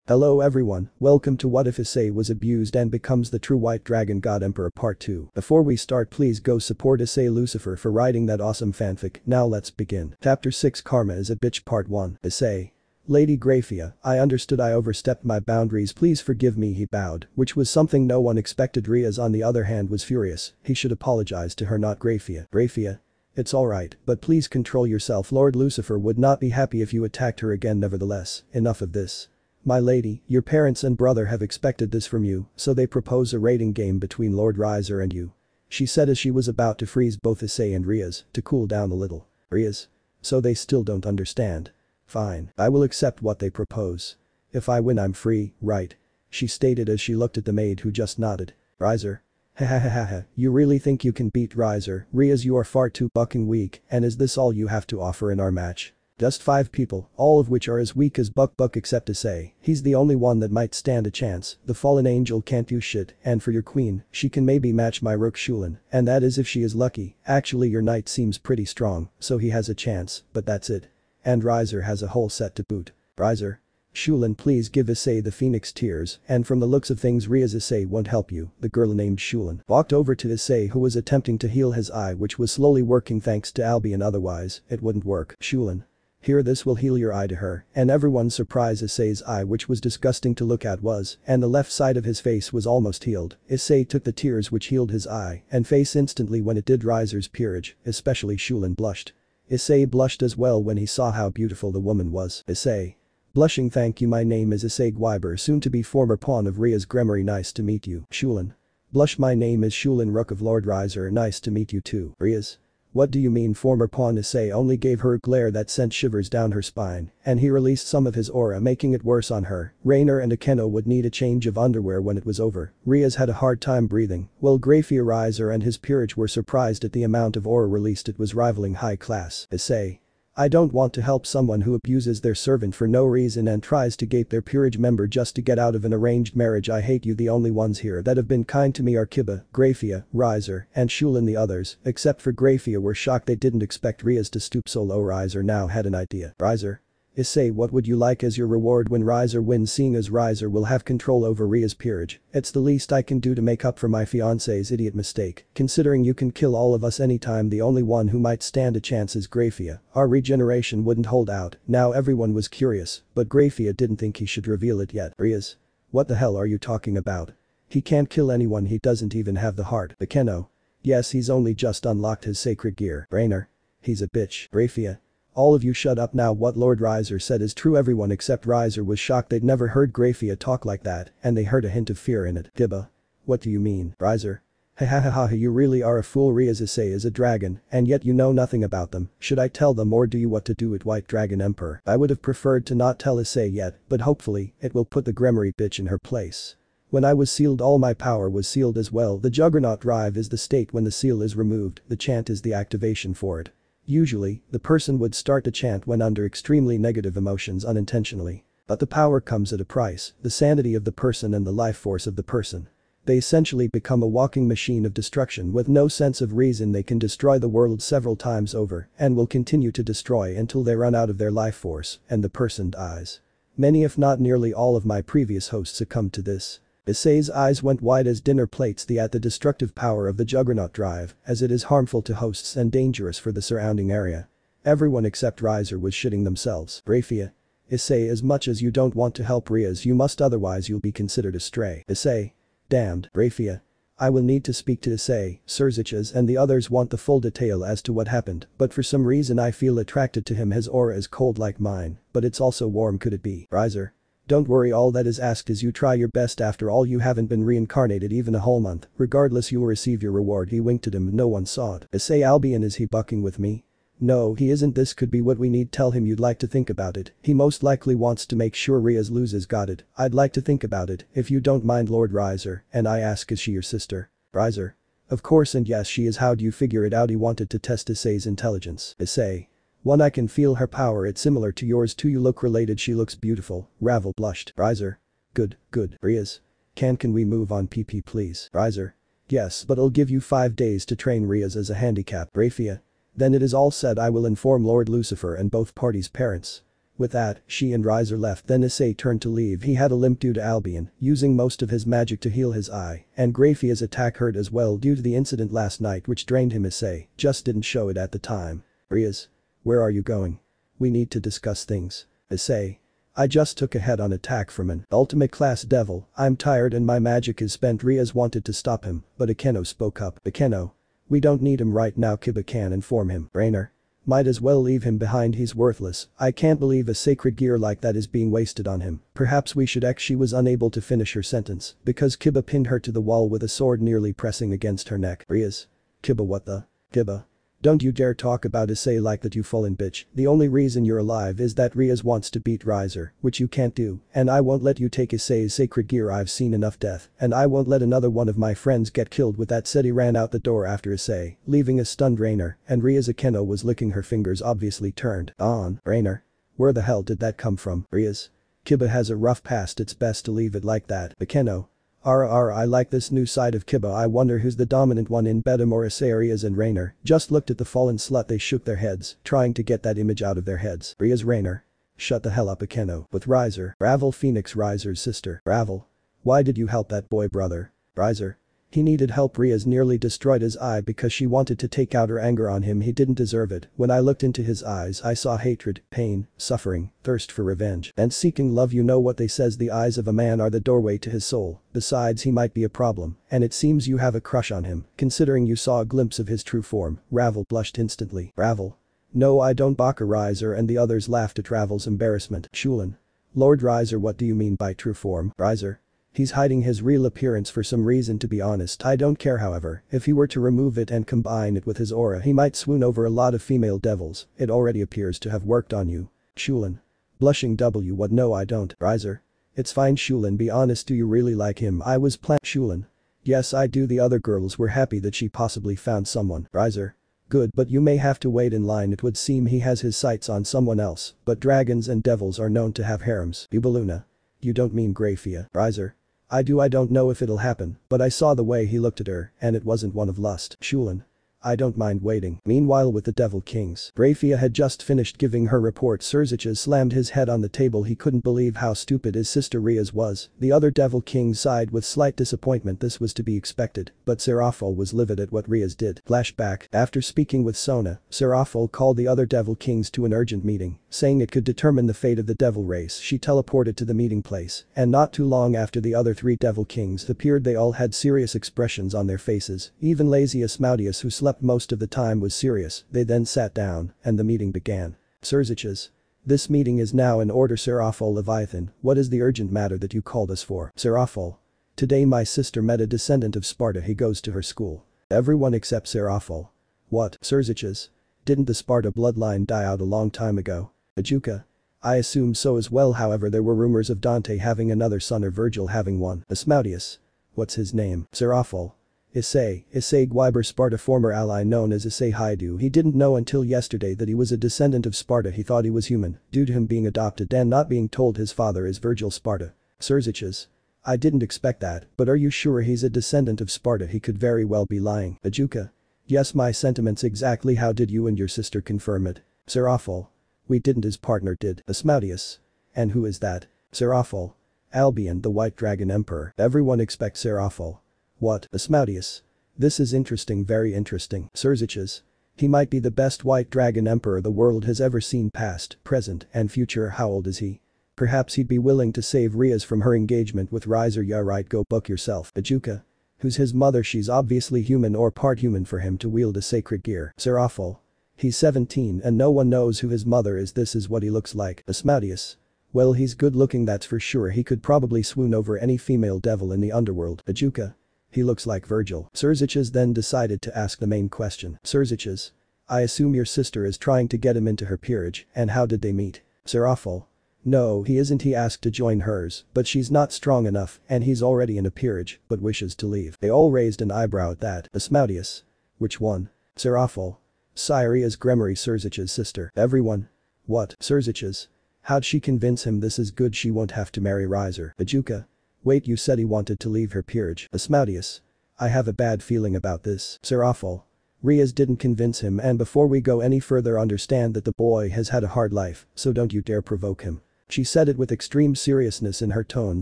Hello everyone, welcome to What If Issei Was Abused and Becomes the True White Dragon God Emperor Part 2. Before we start, please go support Issei Lucifer for writing that awesome fanfic. Now let's begin. Chapter 6 Karma is a Bitch Part 1. Issei. Lady Graphia, I understood I overstepped my boundaries, please forgive me, he bowed, which was something no one expected. Riaz on the other hand was furious, he should apologize to her, not Graphia. Graphia. It's alright, but please control yourself, Lord Lucifer would not be happy if you attacked her again. Nevertheless, enough of this. My lady, your parents and brother have expected this from you, so they propose a rating game between Lord Riser and you. She said as she was about to freeze both Issei and Riaz to cool down a little. Riaz? So they still don't understand. Fine, I will accept what they propose. If I win I'm free, right? She stated as she looked at the maid who just nodded. Riser? Ha, you really think you can beat Riser? Riaz, you are far too fucking weak, and is this all you have to offer in our match? Just 5 people, all of which are as weak as Buck except Issei. He's the only one that might stand a chance. The fallen angel can't do shit, and for your queen, she can maybe match my rook Shulin, and that is if she is lucky. Actually your knight seems pretty strong, so he has a chance, but that's it. And Riser has a whole set to boot. Riser? Shulin, please give Issei the phoenix tears, and from the looks of things Riaz, Issei won't help you. The girl named Shulin walked over to Issei who was attempting to heal his eye, which was slowly working thanks to Albion, otherwise it wouldn't work. Shulin. Here, this will heal your eye to her, and everyone surprised Issei's eye, which was disgusting to look at, was, and the left side of his face was almost healed. Issei took the tears which healed his eye and face instantly when it did. Riser's peerage, especially Shulin, blushed. Issei blushed as well when he saw how beautiful the woman was. Issei. Blushing, thank you, my name is Issei Gwyber, soon to be former pawn of Riaz Gremory, nice to meet you. Shulin. Blush, my name is Shulin, rook of Lord Riser, nice to meet you too. Riaz. What do you mean former pawn? Issei only gave her a glare that sent shivers down her spine, and he released some of his aura, making it worse on her. Rainer and Akeno would need a change of underwear when it was over. Riaz had a hard time breathing, while Graphia, Riser and his peerage were surprised at the amount of aura released. It was rivaling high class. Issei. I don't want to help someone who abuses their servant for no reason and tries to gape their peerage member just to get out of an arranged marriage. I hate you. The only ones here that have been kind to me are Kiba, Graphia, Riser, and Shulin. The others, except for Graphia, were shocked. They didn't expect Riaz to stoop so low. Riser now had an idea. Riser? Issei, what would you like as your reward when Riser wins? Seeing as Riser will have control over Riaz's peerage, it's the least I can do to make up for my fiance's idiot mistake. Considering you can kill all of us anytime, the only one who might stand a chance is Graphia. Our regeneration wouldn't hold out. Now everyone was curious, but Graphia didn't think he should reveal it yet. Riaz? What the hell are you talking about? He can't kill anyone, he doesn't even have the heart. Akeno? Yes, he's only just unlocked his sacred gear. Rainer? He's a bitch. Graphia? All of you shut up now. What Lord Riser said is true. Everyone except Riser was shocked. They'd never heard Graphia talk like that, and they heard a hint of fear in it. Kiba. What do you mean? Riser. Ha, you really are a fool. Riaz, Issei is a dragon, and yet you know nothing about them. Should I tell them or do you what to do with White Dragon Emperor? I would have preferred to not tell Issei yet, but hopefully, it will put the Gremory bitch in her place. When I was sealed, all my power was sealed as well. The Juggernaut Drive is the state when the seal is removed, the chant is the activation for it. Usually, the person would start to chant when under extremely negative emotions unintentionally. But the power comes at a price, the sanity of the person and the life force of the person. They essentially become a walking machine of destruction with no sense of reason. They can destroy the world several times over and will continue to destroy until they run out of their life force and the person dies. Many if not nearly all of my previous hosts succumbed to this. Issei's eyes went wide as dinner plates. The destructive power of the Juggernaut Drive, as it is harmful to hosts and dangerous for the surrounding area. Everyone except Riser was shitting themselves. Graphia. Issei, as much as you don't want to help Riaz, you must, otherwise you'll be considered a stray. Issei. Damned. Graphia. I will need to speak to Issei, Surziches and the others want the full detail as to what happened, but for some reason I feel attracted to him. His aura is cold like mine, but it's also warm. Could it be? Riser. Don't worry, all that is asked is you try your best. After all, you haven't been reincarnated even a whole month. Regardless, you will receive your reward. He winked at him, no one saw it. Issei, Albion, is he bucking with me? No, he isn't. This could be what we need. Tell him you'd like to think about it. He most likely wants to make sure Riaz loses. Got it. I'd like to think about it, if you don't mind, Lord Riser. And I ask, is she your sister? Riser. Of course, and yes she is. How do you figure it out? He wanted to test Issei's intelligence. Issei. One, I can feel her power, it's similar to yours too. You look related. She looks beautiful. Ravel blushed. Riser. Good. Riaz. Can we move on PP please? Riser. Yes, but I'll give you 5 days to train Riaz as a handicap. Graphia. Then it is all said. I will inform Lord Lucifer and both parties' parents. With that, she and Riser left, then Issei turned to leave. He had a limp due to Albion, using most of his magic to heal his eye, and Graphia's attack hurt as well due to the incident last night which drained him. Issei just didn't show it at the time. Riaz. Where are you going? We need to discuss things. Issei. I just took a head-on attack from an ultimate class devil. I'm tired and my magic is spent. Riaz wanted to stop him, but Akeno spoke up. Akeno. We don't need him right now. Kiba can inform him. Rainer. Might as well leave him behind, he's worthless. I can't believe a sacred gear like that is being wasted on him. Perhaps we should She was unable to finish her sentence because Kiba pinned her to the wall with a sword nearly pressing against her neck. Riaz. Kiba, what the? Kiba. Don't you dare talk about Issei like that, you fallen bitch. The only reason you're alive is that Riaz wants to beat Riser, which you can't do, and I won't let you take Issei's sacred gear. I've seen enough death, and I won't let another one of my friends get killed. With that said, he ran out the door after Issei, leaving a stunned Rainer, and Riaz. Akeno was licking her fingers, obviously turned on. Rainer. Where the hell did that come from? Riaz. Kiba has a rough past, it's best to leave it like that. Akeno. I like this new side of Kiba. I wonder who's the dominant one in Bedlam or Issei. Riaz and Rainer just looked at the fallen slut. They shook their heads, trying to get that image out of their heads. Riaz. Rainer. Shut the hell up. Akeno. With Riser. Ravel. Phoenix, Riser's sister. Ravel. Why did you help that boy, brother? Riser. He needed help. Riaz nearly destroyed his eye because she wanted to take out her anger on him. He didn't deserve it. When I looked into his eyes, I saw hatred, pain, suffering, thirst for revenge, and seeking love. You know what they says, the eyes of a man are the doorway to his soul. Besides, he might be a problem, and it seems you have a crush on him, considering you saw a glimpse of his true form. Ravel blushed instantly. Ravel. No, I don't. Baka. Riser and the others laughed at Ravel's embarrassment. Shulin. Lord Riser, what do you mean by true form? Riser. He's hiding his real appearance for some reason, to be honest. I don't care, however. If he were to remove it and combine it with his aura, he might swoon over a lot of female devils. It already appears to have worked on you. Shulin. Blushing. What? No, I don't. Riser. It's fine. Shulin, be honest, do you really like him? I was Shulin. Yes, I do. The other girls were happy that she possibly found someone. Riser. Good, but you may have to wait in line. It would seem he has his sights on someone else, but dragons and devils are known to have harems. Ubaluna. You don't mean Graphia. Riser. I do. I don't know if it'll happen, but I saw the way he looked at her, and it wasn't one of lust. Shulin. I don't mind waiting. Meanwhile, with the Devil Kings, Graphia had just finished giving her report. Surziches slammed his head on the table. He couldn't believe how stupid his sister Riaz was. The other Devil Kings sighed with slight disappointment. This was to be expected, but Seraphol was livid at what Riaz did. Flashback. After speaking with Sona, Seraphol called the other Devil Kings to an urgent meeting, saying it could determine the fate of the Devil race. She teleported to the meeting place, and not too long after the other three Devil Kings appeared, they all had serious expressions on their faces. Even lazy Asmodeus, who slept most of the time, was serious. They then sat down, and the meeting began. Surziches. This meeting is now in order. Seraphol. Leviathan, what is the urgent matter that you called us for? Seraphol. Today my sister met a descendant of Sparta. He goes to her school. Everyone except Seraphol. What? Surziches. Didn't the Sparta bloodline die out a long time ago? Ajuka. I assume so as well, however there were rumors of Dante having another son or Virgil having one. Asmodeus. What's his name? Seraphol. Issei Hyoudou, Sparta former ally known as Issei Hyoudou. He didn't know until yesterday that he was a descendant of Sparta. He thought he was human, due to him being adopted and not being told his father is Virgil Sparta. Surziches. I didn't expect that, but are you sure he's a descendant of Sparta? He could very well be lying. Ajuka. Yes, my sentiments exactly. How did you and your sister confirm it? Seraphol. We didn't, his partner did. Asmodeus. And who is that? Seraphol. Albion, the White Dragon Emperor. Everyone expects Seraphol. What? Asmodeus. This is interesting, very interesting. Surziches. He might be the best White Dragon Emperor the world has ever seen, past, present, and future. How old is he? Perhaps he'd be willing to save Riaz from her engagement with Riser. Yeah right, go book yourself. Ajuka. Who's his mother? She's obviously human or part human for him to wield a sacred gear. Seraphol. He's 17 and no one knows who his mother is. This is what he looks like. Asmodeus. Well, he's good looking, that's for sure. He could probably swoon over any female devil in the underworld. Ajuka. He looks like Virgil. Surziches then decided to ask the main question. Surziches. I assume your sister is trying to get him into her peerage, and how did they meet? Seraphol. No, he isn't. He asked to join hers, but she's not strong enough, and he's already in a peerage, but wishes to leave. They all raised an eyebrow at that. Asmodeus. Which one? Seraphol. Syri is Gremory, Surziches' sister. Everyone. What? Surziches. How'd she convince him? This is good, she won't have to marry Riser. Ajuka. Wait, you said he wanted to leave her peerage. Asmodeus. I have a bad feeling about this. Seraphol. Riaz didn't convince him, and before we go any further understand that the boy has had a hard life, so don't you dare provoke him. She said it with extreme seriousness in her tone,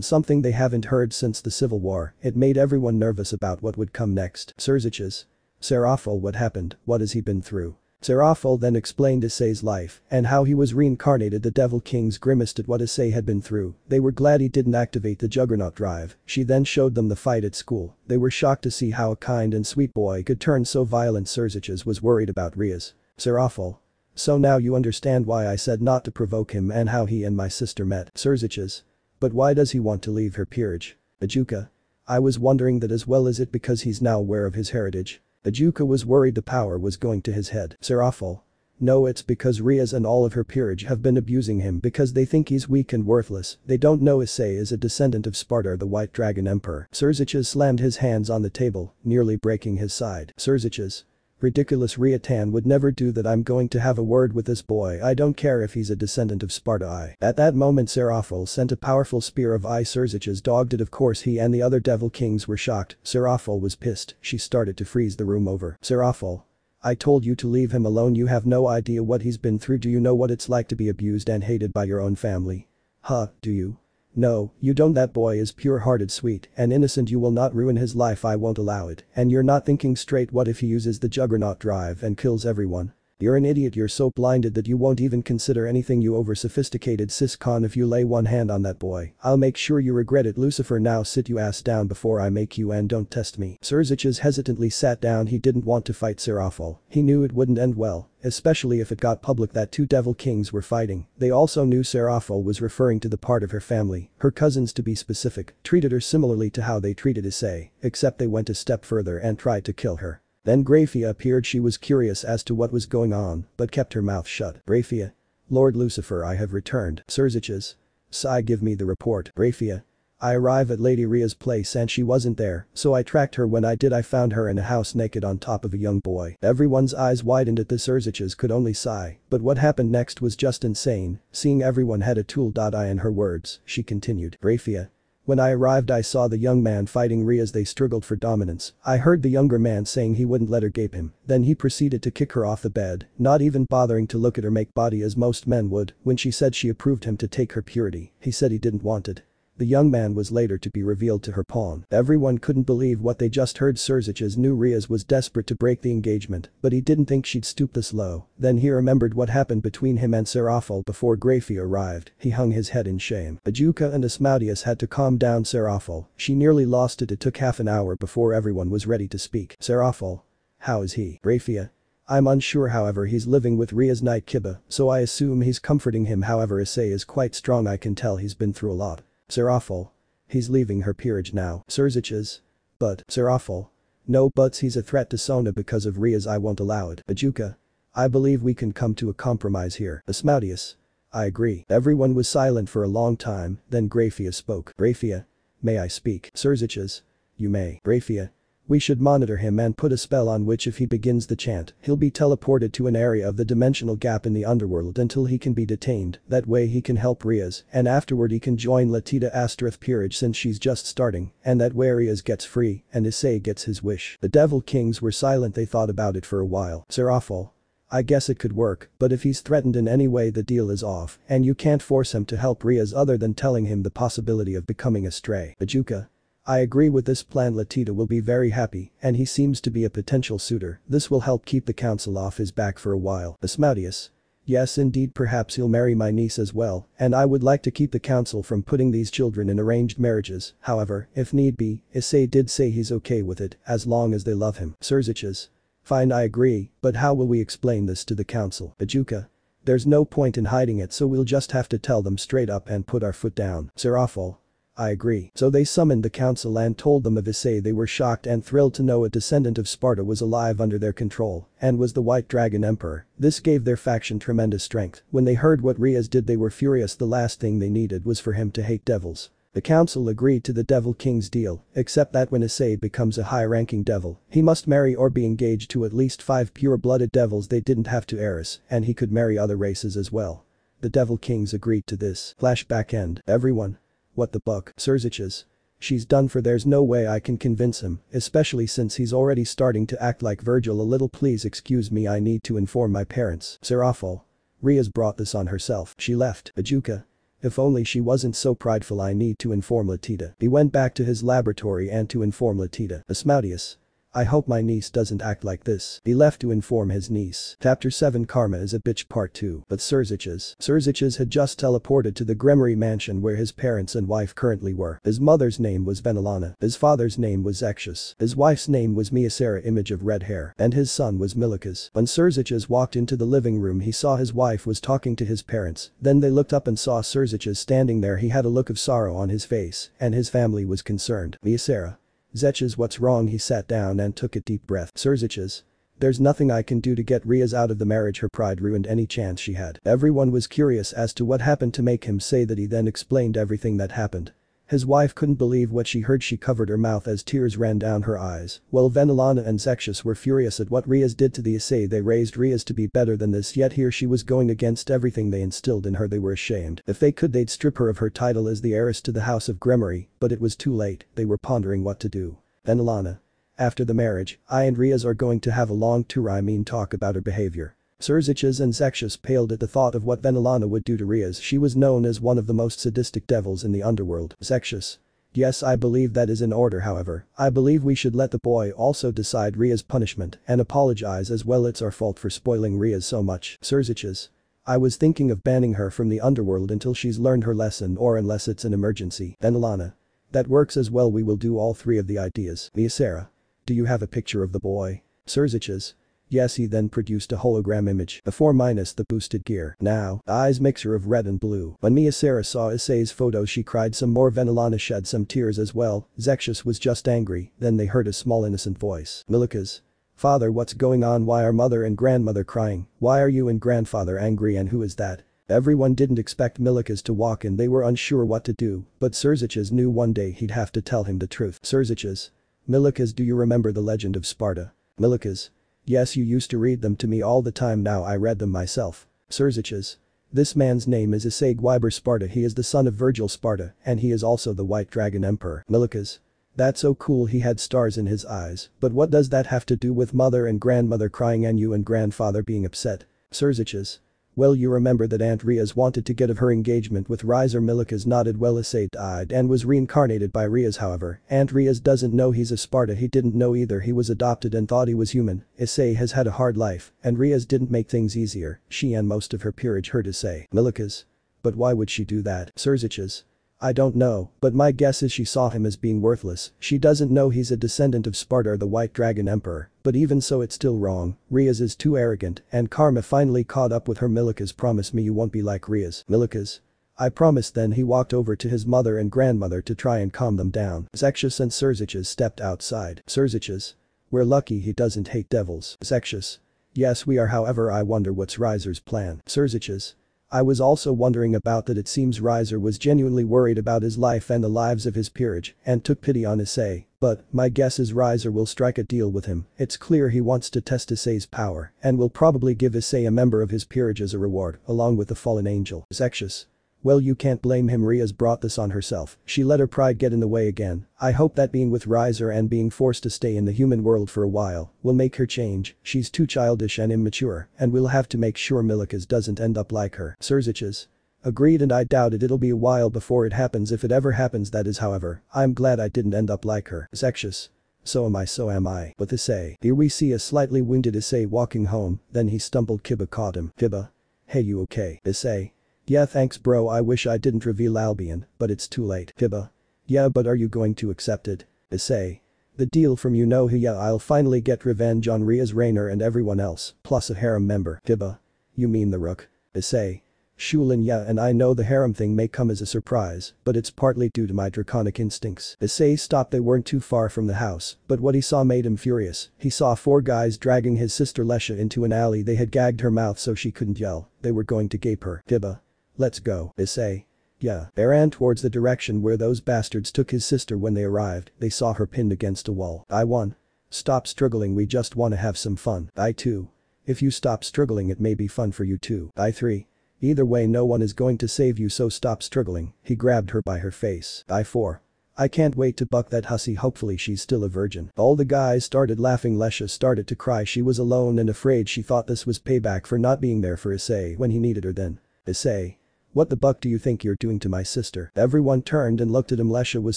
something they haven't heard since the Civil War. It made everyone nervous about what would come next. Serziches. Serafal, what happened, what has he been through? Serafal then explained Issei's life and how he was reincarnated. The Devil Kings grimaced at what Issei had been through. They were glad he didn't activate the Juggernaut drive. She then showed them the fight at school. They were shocked to see how a kind and sweet boy could turn so violent. Serziches was worried about Riaz. Serafal. So now you understand why I said not to provoke him and how he and my sister met. Serziches. But why does he want to leave her peerage? Ajuka. I was wondering that as well. Is it because he's now aware of his heritage? Ajuka was worried the power was going to his head. Serafal. No, it's because Riaz and all of her peerage have been abusing him because they think he's weak and worthless. They don't know Issei is a descendant of Sparta, the White Dragon Emperor. Serziches slammed his hands on the table, nearly breaking his side. Serziches. Ridiculous, Riatan would never do that. I'm going to have a word with this boy. I don't care if he's a descendant of Sparta. At that moment Serafal sent a powerful spear of Serziches dogged it. Of course he and the other Devil Kings were shocked. Serafal was pissed. She started to freeze the room over. Serafal. I told you to leave him alone. You have no idea what he's been through. Do you know what it's like to be abused and hated by your own family? Huh, do you? No, you don't. That boy is pure-hearted, sweet, and innocent. You will not ruin his life. I won't allow it. And you're not thinking straight. What if he uses the Juggernaut drive and kills everyone? You're an idiot. You're so blinded that you won't even consider anything, you over-sophisticated Siscon. If you lay one hand on that boy, I'll make sure you regret it. Lucifer, now sit your ass down before I make you, and don't test me. Serziches hesitantly sat down. He didn't want to fight Serafal. He knew it wouldn't end well, especially if it got public that two Devil Kings were fighting. They also knew Serafal was referring to the part of her family, her cousins to be specific, treated her similarly to how they treated Issei, except they went a step further and tried to kill her. Then Graphia appeared. She was curious as to what was going on, but kept her mouth shut. Graphia. Lord Lucifer, I have returned. Serziches. Sai, give me the report. Graphia. I arrive at Lady Ria's place and she wasn't there, so I tracked her. When I did, I found her in a house naked on top of a young boy. Everyone's eyes widened at this. Serziches could only sigh, but what happened next was just insane. Seeing everyone had a tool. In her words, she continued. Graphia. When I arrived, I saw the young man fighting Riaz. They struggled for dominance. I heard the younger man saying he wouldn't let her gape him. Then he proceeded to kick her off the bed, not even bothering to look at her make body as most men would. When she said she approved him to take her purity, he said he didn't want it. The young man was later to be revealed to her pawn. Everyone couldn't believe what they just heard. Serziches knew Riaz was desperate to break the engagement, but he didn't think she'd stoop this low. Then he remembered what happened between him and Serafal before Graphia arrived. He hung his head in shame. Ajuka and Asmodeus had to calm down Serafal. She nearly lost it. It took half an hour before everyone was ready to speak. Serafal. How is he? Graphia. I'm unsure, however he's living with Riaz Knight Kiba, so I assume he's comforting him. However, Issei is quite strong. I can tell he's been through a lot. Serafal. He's leaving her peerage now. Serziches. But. Serafal. No buts, he's a threat to Sona because of Riaz. I won't allow it. Ajuka. I believe we can come to a compromise here. Asmodeus. I agree. Everyone was silent for a long time, then Graphia spoke. Graphia. May I speak? Serziches. You may. Graphia. We should monitor him and put a spell on which if he begins the chant, he'll be teleported to an area of the dimensional gap in the underworld until he can be detained. That way he can help Riaz, and afterward he can join Latita Astareth peerage since she's just starting, and that way Riaz gets free and Issei gets his wish. The Devil Kings were silent. They thought about it for a while. Serafal. I guess it could work, but if he's threatened in any way the deal is off, and you can't force him to help Riaz other than telling him the possibility of becoming a stray. Ajuka. I agree with this plan. Latita will be very happy, and he seems to be a potential suitor. This will help keep the council off his back for a while. Asmodeus. Yes, indeed, perhaps he'll marry my niece as well, and I would like to keep the council from putting these children in arranged marriages. However, if need be, Issei did say he's okay with it, as long as they love him. Serziches. Fine, I agree, but how will we explain this to the council? Ajuka. There's no point in hiding it, so we'll just have to tell them straight up and put our foot down. Serafal. I agree. So they summoned the council and told them of Issei. They were shocked and thrilled to know a descendant of Sparta was alive under their control and was the White Dragon Emperor. This gave their faction tremendous strength. When they heard what Riaz did, they were furious. The last thing they needed was for him to hate devils. The council agreed to the Devil King's deal, except that when Issei becomes a high-ranking devil, he must marry or be engaged to at least 5 pure-blooded devils. They didn't have to heiress, and he could marry other races as well. The Devil Kings agreed to this. Flashback end. Everyone. What the buck? Serziches. She's done for there's no way I can convince him, especially since he's already starting to act like Virgil a little please excuse me I need to inform my parents. Serafal. Ria's brought this on herself. She left. Ajuka. If only she wasn't so prideful I need to inform Latita. He went back to his laboratory and to inform Latita. Asmodeus. I hope my niece doesn't act like this. He left to inform his niece. Chapter 7 Karma is a bitch part 2. But Serziches had just teleported to the Gremory mansion where his parents and wife currently were. His mother's name was Venelana. His father's name was Zexius. His wife's name was Miasera image of red hair. And his son was Milikas. When Serziches walked into the living room he saw his wife was talking to his parents. Then they looked up and saw Serziches standing there. He had a look of sorrow on his face. And his family was concerned. Miasera. Zeches, what's wrong? He sat down and took a deep breath. Serziches. There's nothing I can do to get Riaz out of the marriage. Her pride ruined any chance she had. Everyone was curious as to what happened to make him say that. He then explained everything that happened. His wife couldn't believe what she heard. She covered her mouth as tears ran down her eyes. While Venelana and Zexius were furious at what Riaz did to the Issei, they raised Riaz to be better than this, yet here she was going against everything they instilled in her. They were ashamed. If they could they'd strip her of her title as the heiress to the house of Gremory, but it was too late. They were pondering what to do. Venelana. After the marriage, I and Riaz are going to have a long talk about her behavior. Serziches and Zexius paled at the thought of what Venelana would do to Riaz. She was known as one of the most sadistic devils in the underworld. Zexius. Yes, I believe that is in order. However, I believe we should let the boy also decide Riaz's punishment and apologize as well. It's our fault for spoiling Riaz so much. Serziches. I was thinking of banning her from the underworld until she's learned her lesson or unless it's an emergency. Venelana. That works as well. We will do all three of the ideas. Miasera. Do you have a picture of the boy? Serziches. Yes, he then produced a hologram image before minus the boosted gear. Now, eyes mixture of red and blue. When Miasera saw Issei's photo she cried some more. Venelana shed some tears as well. Zexius was just angry. Then they heard a small innocent voice. Milikas. Father, what's going on? Why are mother and grandmother crying? Why are you and grandfather angry and who is that? Everyone didn't expect Milikas to walk in. They were unsure what to do, but Serziches knew one day he'd have to tell him the truth. Serziches. Milikas, do you remember the legend of Sparta? Milikas. Yes, you used to read them to me all the time. Now I read them myself. Serziches. This man's name is Issei Hyoudou Sparta. He is the son of Virgil Sparta and he is also the White Dragon Emperor. Milikas. That's so cool. He had stars in his eyes, but what does that have to do with mother and grandmother crying and you and grandfather being upset? Serziches. Well, you remember that Aunt Riaz wanted to get of her engagement with Rizer. Milikas nodded. Well, Issei died and was reincarnated by Riaz. However, Aunt Riaz doesn't know he's a Sparta. He didn't know either. He was adopted and thought he was human. Issei has had a hard life and Riaz didn't make things easier. She and most of her peerage heard Issei. Milikas. But why would she do that? Serziches. I don't know, but my guess is she saw him as being worthless. She doesn't know he's a descendant of Sparta or the White Dragon Emperor, but even so it's still wrong. Riaz is too arrogant and karma finally caught up with her. Milikas, promise me you won't be like Riaz. Milikas. I promise. Then he walked over to his mother and grandmother to try and calm them down. Zexius and Serziches stepped outside. Serziches. We're lucky he doesn't hate devils. Zexius. Yes, we are. However, I wonder what's Rizer's plan. Serziches. I was also wondering about that. It seems Rizer was genuinely worried about his life and the lives of his peerage and took pity on Issei, but my guess is Rizer will strike a deal with him. It's clear he wants to test Issei's power and will probably give Issei a member of his peerage as a reward along with the fallen angel. Zexius. Well, you can't blame him. Riaz brought this on herself. She let her pride get in the way again. I hope that being with Rizer and being forced to stay in the human world for a while will make her change. She's too childish and immature and we'll have to make sure Milikas doesn't end up like her. Serziches. Agreed, and I doubt it'll be a while before it happens if it ever happens, that is. However, I'm glad I didn't end up like her. Zexius. So am I. But Issei. Here we see a slightly wounded Issei walking home, then he stumbled. Kiba caught him. Kiba. Hey, you okay? Issei. Yeah, thanks bro. I wish I didn't reveal Albion, but it's too late. Kiba. Yeah, but are you going to accept it? Issei. The deal from you know. Yeah, I'll finally get revenge on Riaz, Rainer and everyone else, plus a harem member. Kiba. You mean the Rook? Issei. Shulin. Yeah, and I know the harem thing may come as a surprise, but it's partly due to my draconic instincts. Issei stopped. They weren't too far from the house, but what he saw made him furious. He saw 4 guys dragging his sister Lesha into an alley. They had gagged her mouth so she couldn't yell. They were going to gape her. Kiba. Let's go. Issei. Yeah. They ran towards the direction where those bastards took his sister. When they arrived, they saw her pinned against a wall. I won. Stop struggling, we just wanna have some fun. I 2. If you stop struggling it may be fun for you too. I 3. Either way no one is going to save you, so stop struggling. He grabbed her by her face. I 4. I can't wait to buck that hussy, hopefully she's still a virgin. All the guys started laughing. Lesha started to cry. She was alone and afraid. She thought this was payback for not being there for Issei when he needed her then. Issei. What the buck do you think you're doing to my sister? Everyone turned and looked at him. Lesha was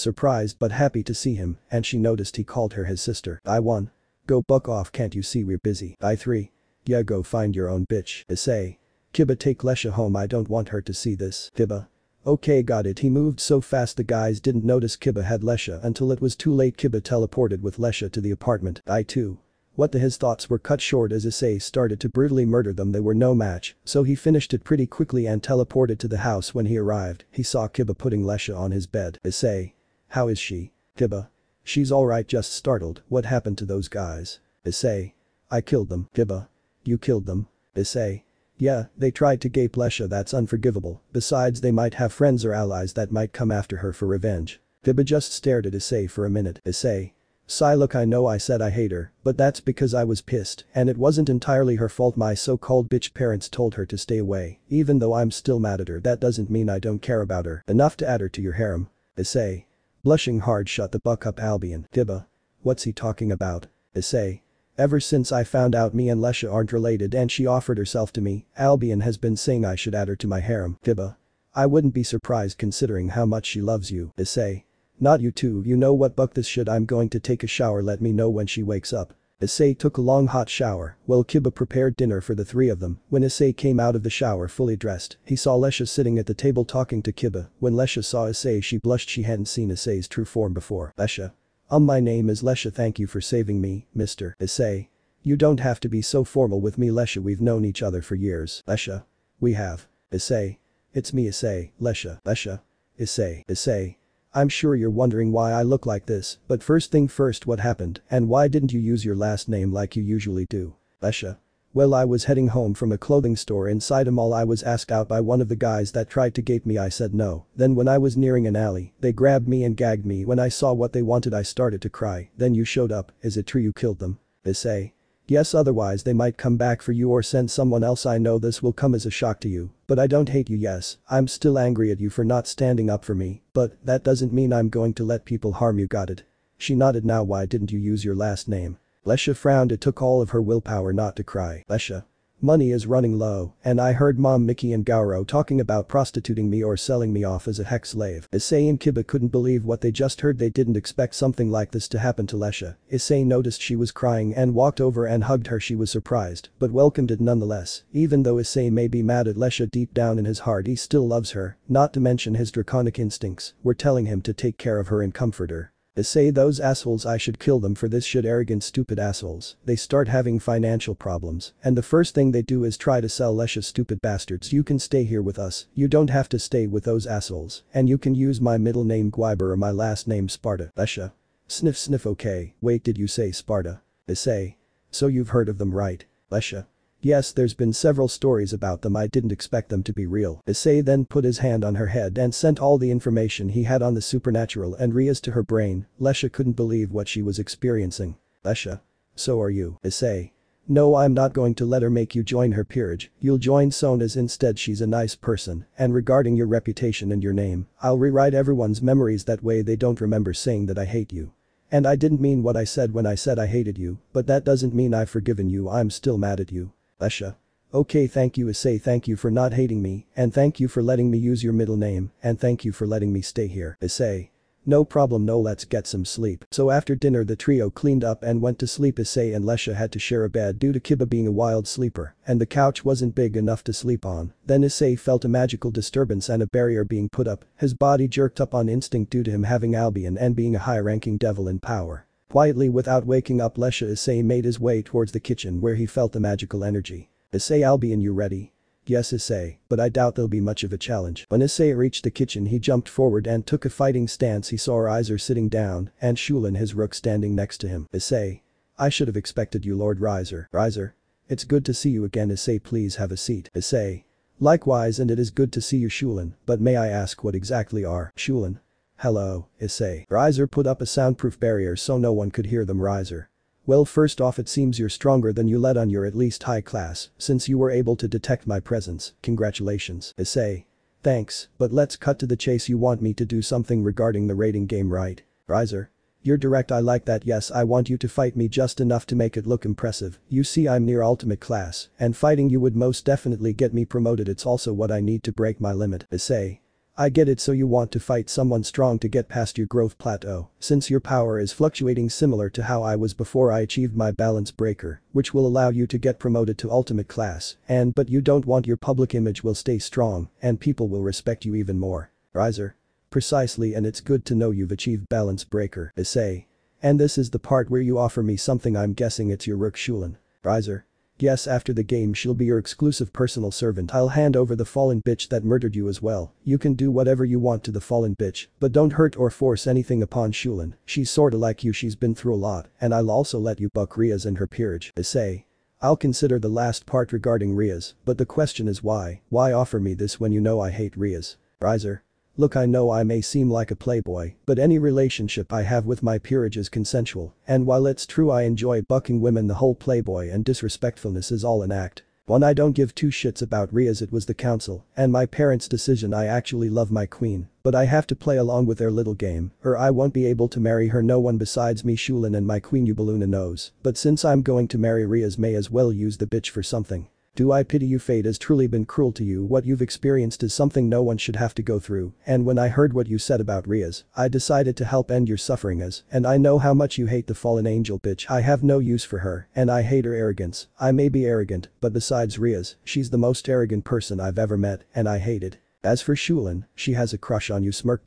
surprised but happy to see him, and she noticed he called her his sister. I won. Go buck off, can't you see we're busy? I 3. Yeah, go find your own bitch. Issei. Kiba, take Lesha home, I don't want her to see this. Kiba. Okay, got it. He moved so fast the guys didn't notice Kiba had Lesha until it was too late. Kiba teleported with Lesha to the apartment. I 2. What the his thoughts were cut short as Issei started to brutally murder them. They were no match, so he finished it pretty quickly and teleported to the house. When he arrived, he saw Kiba putting Lesha on his bed. Issei. How is she? Kiba. She's alright, just startled. What happened to those guys? Issei. I killed them. Kiba. You killed them? Issei. Yeah, they tried to gape Lesha, that's unforgivable, besides they might have friends or allies that might come after her for revenge. Kiba just stared at Issei for a minute. Issei. Sigh, look, I know I said I hate her, but that's because I was pissed and it wasn't entirely her fault. My so-called bitch parents told her to stay away. Even though I'm still mad at her, that doesn't mean I don't care about her enough to add her to your harem. Issei. Blushing hard, shut the buck up, Albion. Kiba. What's he talking about? Issei. Ever since I found out me and Lesha aren't related and she offered herself to me, Albion has been saying I should add her to my harem. Kiba. I wouldn't be surprised considering how much she loves you. Issei. Not you too. You know what, buck this shit, I'm going to take a shower, let me know when she wakes up. Issei took a long hot shower while Kiba prepared dinner for the three of them. When Issei came out of the shower fully dressed, he saw Lesha sitting at the table talking to Kiba. When Lesha saw Issei, she blushed. She hadn't seen Issei's true form before. Lesha. My name is Lesha, thank you for saving me, Mr. Issei. You don't have to be so formal with me, Lesha, we've known each other for years. Lesha. We have. Issei. It's me, Issei. Lesha. Lesha. Issei. Issei. I'm sure you're wondering why I look like this, but first thing first, what happened and why didn't you use your last name like you usually do? Lesha. Well, I was heading home from a clothing store inside a mall. I was asked out by one of the guys that tried to gape me. I said no. Then when I was nearing an alley, they grabbed me and gagged me. When I saw what they wanted, I started to cry. Then you showed up. Is it true you killed them? Issei. Yes, otherwise they might come back for you or send someone else. I know this will come as a shock to you, but I don't hate you. Yes, I'm still angry at you for not standing up for me, but that doesn't mean I'm going to let people harm you, got it? She nodded. Now why didn't you use your last name? Lesha frowned. It took all of her willpower not to cry. Lesha. Money is running low, and I heard Mom, Mickey and Gauro talking about prostituting me or selling me off as a hex slave. Issei and Kiba couldn't believe what they just heard. They didn't expect something like this to happen to Lesha. Issei noticed she was crying and walked over and hugged her. She was surprised, but welcomed it nonetheless. Even though Issei may be mad at Lesha, deep down in his heart he still loves her, not to mention his draconic instincts were telling him to take care of her and comfort her. Issei, those assholes, I should kill them for this shit, arrogant stupid assholes. They start having financial problems and the first thing they do is try to sell Lesha. Stupid bastards, you can stay here with us, you don't have to stay with those assholes, and you can use my middle name Guiber or my last name Sparta. Lesha. Sniff sniff. Okay, wait, did you say Sparta? Issei. So you've heard of them, right? Lesha. Yes, there's been several stories about them. I didn't expect them to be real. Issei then put his hand on her head and sent all the information he had on the supernatural and Rias to her brain. Lesha couldn't believe what she was experiencing. Lesha. So are you? Issei. No, I'm not going to let her make you join her peerage. You'll join Sona's instead. She's a nice person, and regarding your reputation and your name, I'll rewrite everyone's memories, that way they don't remember saying that I hate you. And I didn't mean what I said when I said I hated you, but that doesn't mean I've forgiven you. I'm still mad at you. Lesha. Okay, thank you, Issei. Thank you for not hating me, and thank you for letting me use your middle name, and thank you for letting me stay here. Issei. No problem, no, let's get some sleep. So after dinner the trio cleaned up and went to sleep. Issei and Lesha had to share a bed due to Kiba being a wild sleeper, and the couch wasn't big enough to sleep on. Then Issei felt a magical disturbance and a barrier being put up. His body jerked up on instinct due to him having Albion and being a high-ranking devil in power. Quietly, without waking up Lesha, Issei made his way towards the kitchen where he felt the magical energy. Issei, Albion, you ready? Yes, Issei, but I doubt there'll be much of a challenge. When Issei reached the kitchen he jumped forward and took a fighting stance. He saw Riser sitting down and Shulin, his rook, standing next to him. Issei. I should have expected you, Lord Riser. Riser. It's good to see you again, Issei, please have a seat. Issei. Likewise, and it is good to see you, Shulin, but may I ask what exactly are? Shulin. Hello, Issei. Riser put up a soundproof barrier so no one could hear them. Riser. Well, first off, it seems you're stronger than you let on. You're at least high class, since you were able to detect my presence. Congratulations. Issei. Thanks, but let's cut to the chase. You want me to do something regarding the rating game, right? Riser. You're direct, I like that. Yes, I want you to fight me just enough to make it look impressive. You see, I'm near ultimate class, and fighting you would most definitely get me promoted. It's also what I need to break my limit. Issei. I get it, so you want to fight someone strong to get past your growth plateau, since your power is fluctuating similar to how I was before I achieved my balance breaker, which will allow you to get promoted to ultimate class, but you don't want your public image will stay strong, and people will respect you even more. Riser. Precisely, and it's good to know you've achieved balance breaker. Issei. And this is the part where you offer me something. I'm guessing it's your rook Shulin. Riser. Yes, after the game she'll be your exclusive personal servant. I'll hand over the fallen bitch that murdered you as well. You can do whatever you want to the fallen bitch, but don't hurt or force anything upon Shulin. She's sorta like you, she's been through a lot, and I'll also let you buck Riaz and her peerage. Issei. I'll consider the last part regarding Riaz, but the question is why? Why offer me this when you know I hate Riaz? Riser. Look, I know I may seem like a playboy, but any relationship I have with my peerage is consensual, and while it's true I enjoy bucking women, the whole playboy and disrespectfulness is all an act. One, I don't give two shits about Riaz, it was the council and my parents' decision. I actually love my queen, but I have to play along with their little game, or I won't be able to marry her. No one besides me, Shulin, and my queen Eubeluna knows, but since I'm going to marry Riaz, may as well use the bitch for something. Do I pity you? Fate has truly been cruel to you. What you've experienced is something no one should have to go through, and when I heard what you said about Riaz, I decided to help end your suffering and I know how much you hate the fallen angel bitch. I have no use for her, and I hate her arrogance. I may be arrogant, but besides Riaz, she's the most arrogant person I've ever met, and I hate it. As for Shulin, she has a crush on you. Smirk.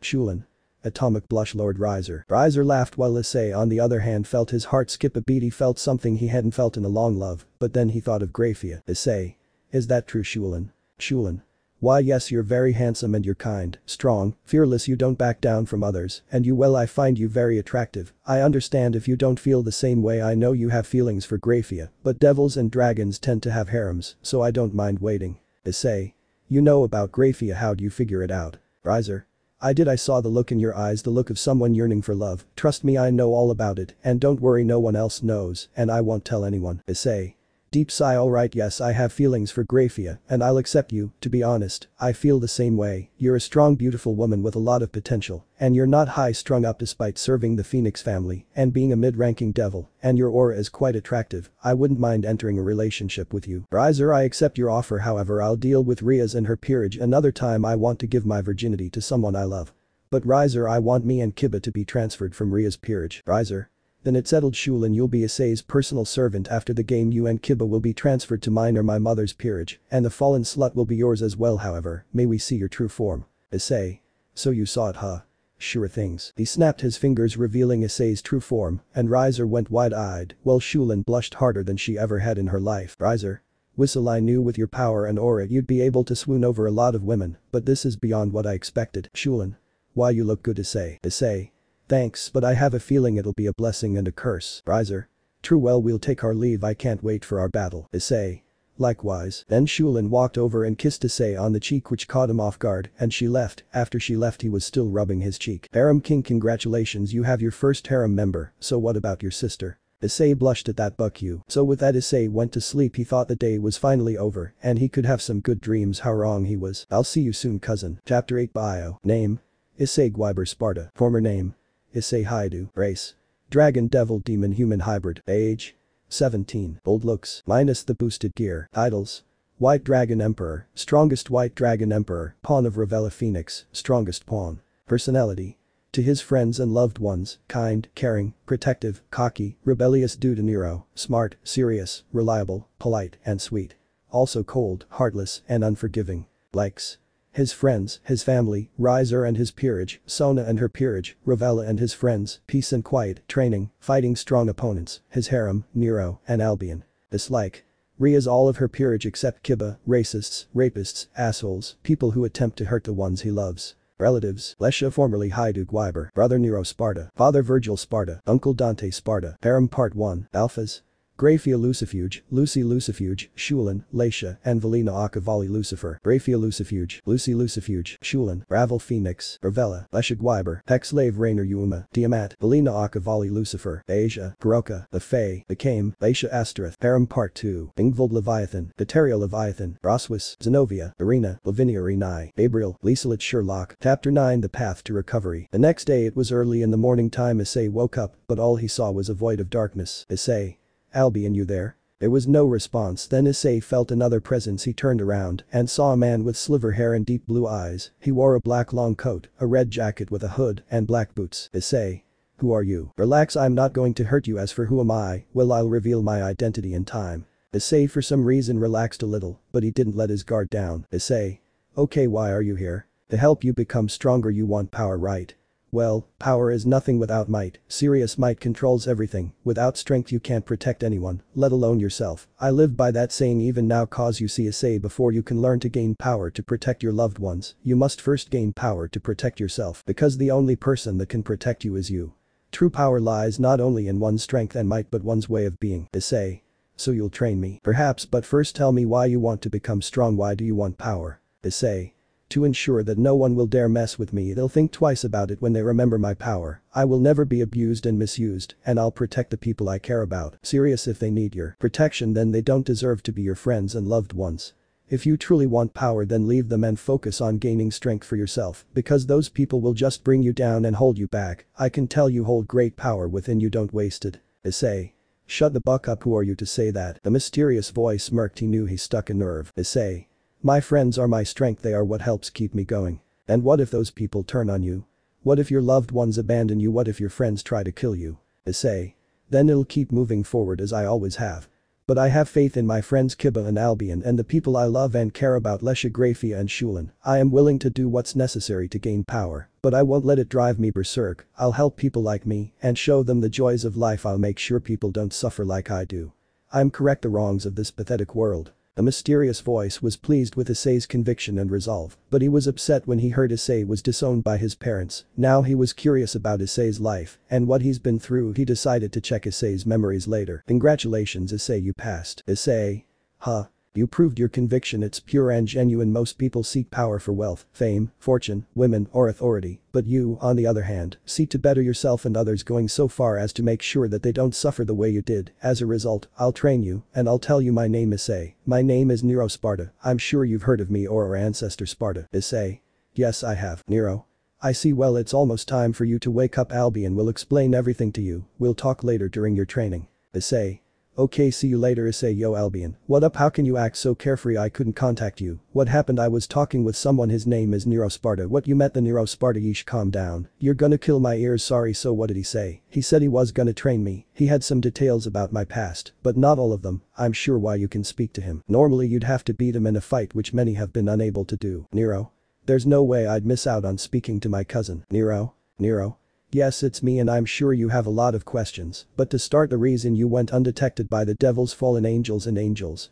Shulin. Atomic blush. Lord Riser. Riser laughed while Issei on the other hand felt his heart skip a beat. He felt something he hadn't felt in a long love, but then he thought of Grafia. Issei. Is that true, Shulin? Shulin. Why yes, you're very handsome and you're kind, strong, fearless, you don't back down from others, and I find you very attractive. I understand if you don't feel the same way. I know you have feelings for Grafia, but devils and dragons tend to have harems, so I don't mind waiting. Issei. You know about Grafia, how'd you figure it out? Riser. I saw the look in your eyes, the look of someone yearning for love. Trust me, I know all about it, and don't worry, no one else knows, and I won't tell anyone. Issei. Deep sigh. Alright, yes, I have feelings for Grafia, and I'll accept you. To be honest, I feel the same way. You're a strong, beautiful woman with a lot of potential, and you're not high strung up despite serving the Phoenix family and being a mid-ranking devil, and your aura is quite attractive. I wouldn't mind entering a relationship with you. Riser, I accept your offer, however I'll deal with Riaz and her peerage another time. I want to give my virginity to someone I love. But Riser, I want me and Kiba to be transferred from Riaz's peerage. Riser. Then it's settled, Shulin, you'll be Issei's personal servant. After the game you and Kiba will be transferred to mine or my mother's peerage, and the fallen slut will be yours as well. However, may we see your true form? Issei. So you saw it, huh? Sure things. He snapped his fingers revealing Issei's true form, and Riser went wide-eyed, while Shulin blushed harder than she ever had in her life. Riser. Whistle, I knew with your power and aura you'd be able to swoon over a lot of women, but this is beyond what I expected. Shulin. Why, you look good, Issei. Issei. Thanks, but I have a feeling it'll be a blessing and a curse. Riser. True, well, we'll take our leave. I can't wait for our battle. Issei. Likewise. Then Shulin walked over and kissed Issei on the cheek, which caught him off guard, and she left. After she left he was still rubbing his cheek. Harem King, congratulations, you have your first harem member. So what about your sister? Issei blushed at that. Buck you. So with that Issei went to sleep. He thought the day was finally over and he could have some good dreams. How wrong he was. I'll see you soon, cousin. Chapter 8 Bio. Name. Issei Gwyber Sparta. Former name. Issei Hyoudou. Race. Dragon, devil, demon, human hybrid. Age. 17. Old looks. Minus the boosted gear. Titles. White Dragon Emperor. Strongest White Dragon Emperor. Pawn of Ravella Phoenix. Strongest pawn. Personality. To his friends and loved ones, kind, caring, protective, cocky, rebellious dude Nero, smart, serious, reliable, polite, and sweet. Also cold, heartless, and unforgiving. Likes. His friends, his family, Riser and his peerage, Sona and her peerage, Ravella and his friends, peace and quiet, training, fighting strong opponents, his harem, Nero, and Albion. Dislike. Riaz all of her peerage except Kiba, racists, rapists, assholes, people who attempt to hurt the ones he loves. Relatives. Lesha formerly Hyoudou Gwyber, brother Nero Sparta, father Virgil Sparta, uncle Dante Sparta. Harem Part 1. Alphas. Grafia Lucifuge, Lucy Lucifuge, Shulin, Laisha, and Valina Akavali Lucifer, Grafia Lucifuge, Lucy Lucifuge, Shulin, Ravel Phoenix, Ravella, Lesha Gwyber, Hexlave Rainer Yuma, Diamat, Valina Akavali Lucifer, Asia, Kuroka, The Fae, The Kame, Laisha Astereth, Harem Part 2, Ingvold Leviathan, Deterio Leviathan, Roswis, Zenobia, Irina, Lavinia Renai, Gabriel, Lieselit Sherlock, Chapter 9 The Path to Recovery. The next day it was early in the morning time. Issei woke up, but all he saw was a void of darkness. Issei. Albion, you there? There was no response. Then Issei felt another presence. He turned around and saw a man with silver hair and deep blue eyes. He wore a black long coat, a red jacket with a hood, and black boots. Issei. Who are you? Relax, I'm not going to hurt you. As for who am I, well, I'll reveal my identity in time. Issei for some reason relaxed a little, but he didn't let his guard down. Issei. Okay, why are you here? To help you become stronger. You want power, right? Well, power is nothing without might. Serious might controls everything. Without strength you can't protect anyone, let alone yourself. I live by that saying even now, cause you see, Issei, before you can learn to gain power to protect your loved ones, you must first gain power to protect yourself, because the only person that can protect you is you. True power lies not only in one's strength and might but one's way of being. Issei. So you'll train me? Perhaps, but first tell me why you want to become strong. Why do you want power? Issei. To ensure that no one will dare mess with me. They'll think twice about it when they remember my power. I will never be abused and misused, and I'll protect the people I care about. Serious, if they need your protection then they don't deserve to be your friends and loved ones. If you truly want power then leave them and focus on gaining strength for yourself, because those people will just bring you down and hold you back. I can tell you hold great power within you, don't waste it. Issei. Shut the buck up, who are you to say that? The mysterious voice smirked. He knew he struck a nerve. Issei. My friends are my strength, they are what helps keep me going. And what if those people turn on you? What if your loved ones abandon you? What if your friends try to kill you? Issei. Then it'll keep moving forward as I always have. But I have faith in my friends Kiba and Albion and the people I love and care about, Lesha, Grafia and Shulin. I am willing to do what's necessary to gain power, but I won't let it drive me berserk. I'll help people like me and show them the joys of life. I'll make sure people don't suffer like I do. I'm correct the wrongs of this pathetic world. The mysterious voice was pleased with Issei's conviction and resolve, but he was upset when he heard Issei was disowned by his parents. Now he was curious about Issei's life and what he's been through. He decided to check Issei's memories later. Congratulations, Issei, you passed. Issei. Huh. You proved your conviction, it's pure and genuine. Most people seek power for wealth, fame, fortune, women, or authority, but you, on the other hand, seek to better yourself and others, going so far as to make sure that they don't suffer the way you did. As a result, I'll train you, and I'll tell you my name. Issei. My name is Nero Sparta. I'm sure you've heard of me or our ancestor Sparta. Issei. Yes, I have. Nero. I see. Well, it's almost time for you to wake up. Albion will explain everything to you. We'll talk later during your training. Issei. Okay, see you later. Issei. Yo, Albion. What up? How can you act so carefree? I couldn't contact you. What happened? I was talking with someone, his name is Nero Sparta. What, you met the Nero Sparta? Yeesh, calm down. You're gonna kill my ears. Sorry. So what did he say? He said he was gonna train me. He had some details about my past, but not all of them. I'm sure why you can speak to him. Normally you'd have to beat him in a fight, which many have been unable to do. Nero. There's no way I'd miss out on speaking to my cousin. Nero. Nero. Yes, it's me, and I'm sure you have a lot of questions, but to start, the reason you went undetected by the devil's fallen angels and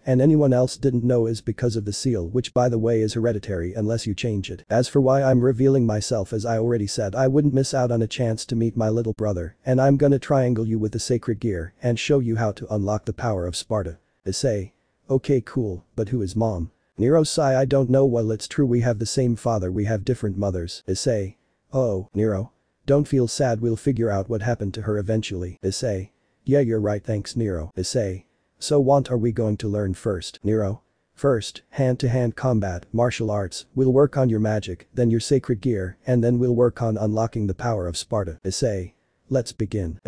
anyone else didn't know is because of the seal, which by the way is hereditary unless you change it. As for why I'm revealing myself, as I already said, I wouldn't miss out on a chance to meet my little brother, and I'm gonna triangle you with the sacred gear and show you how to unlock the power of Sparta. Issei. Okay, cool, but who is mom? Nero sigh. I don't know. Well, it's true, we have the same father, we have different mothers. Issei. Oh, Nero. Don't feel sad, we'll figure out what happened to her eventually. Issei. Yeah, you're right, thanks Nero. Issei. So what are we going to learn first? Nero. First, hand-to-hand combat, martial arts, we'll work on your magic, then your sacred gear, and then we'll work on unlocking the power of Sparta. Issei. Let's begin.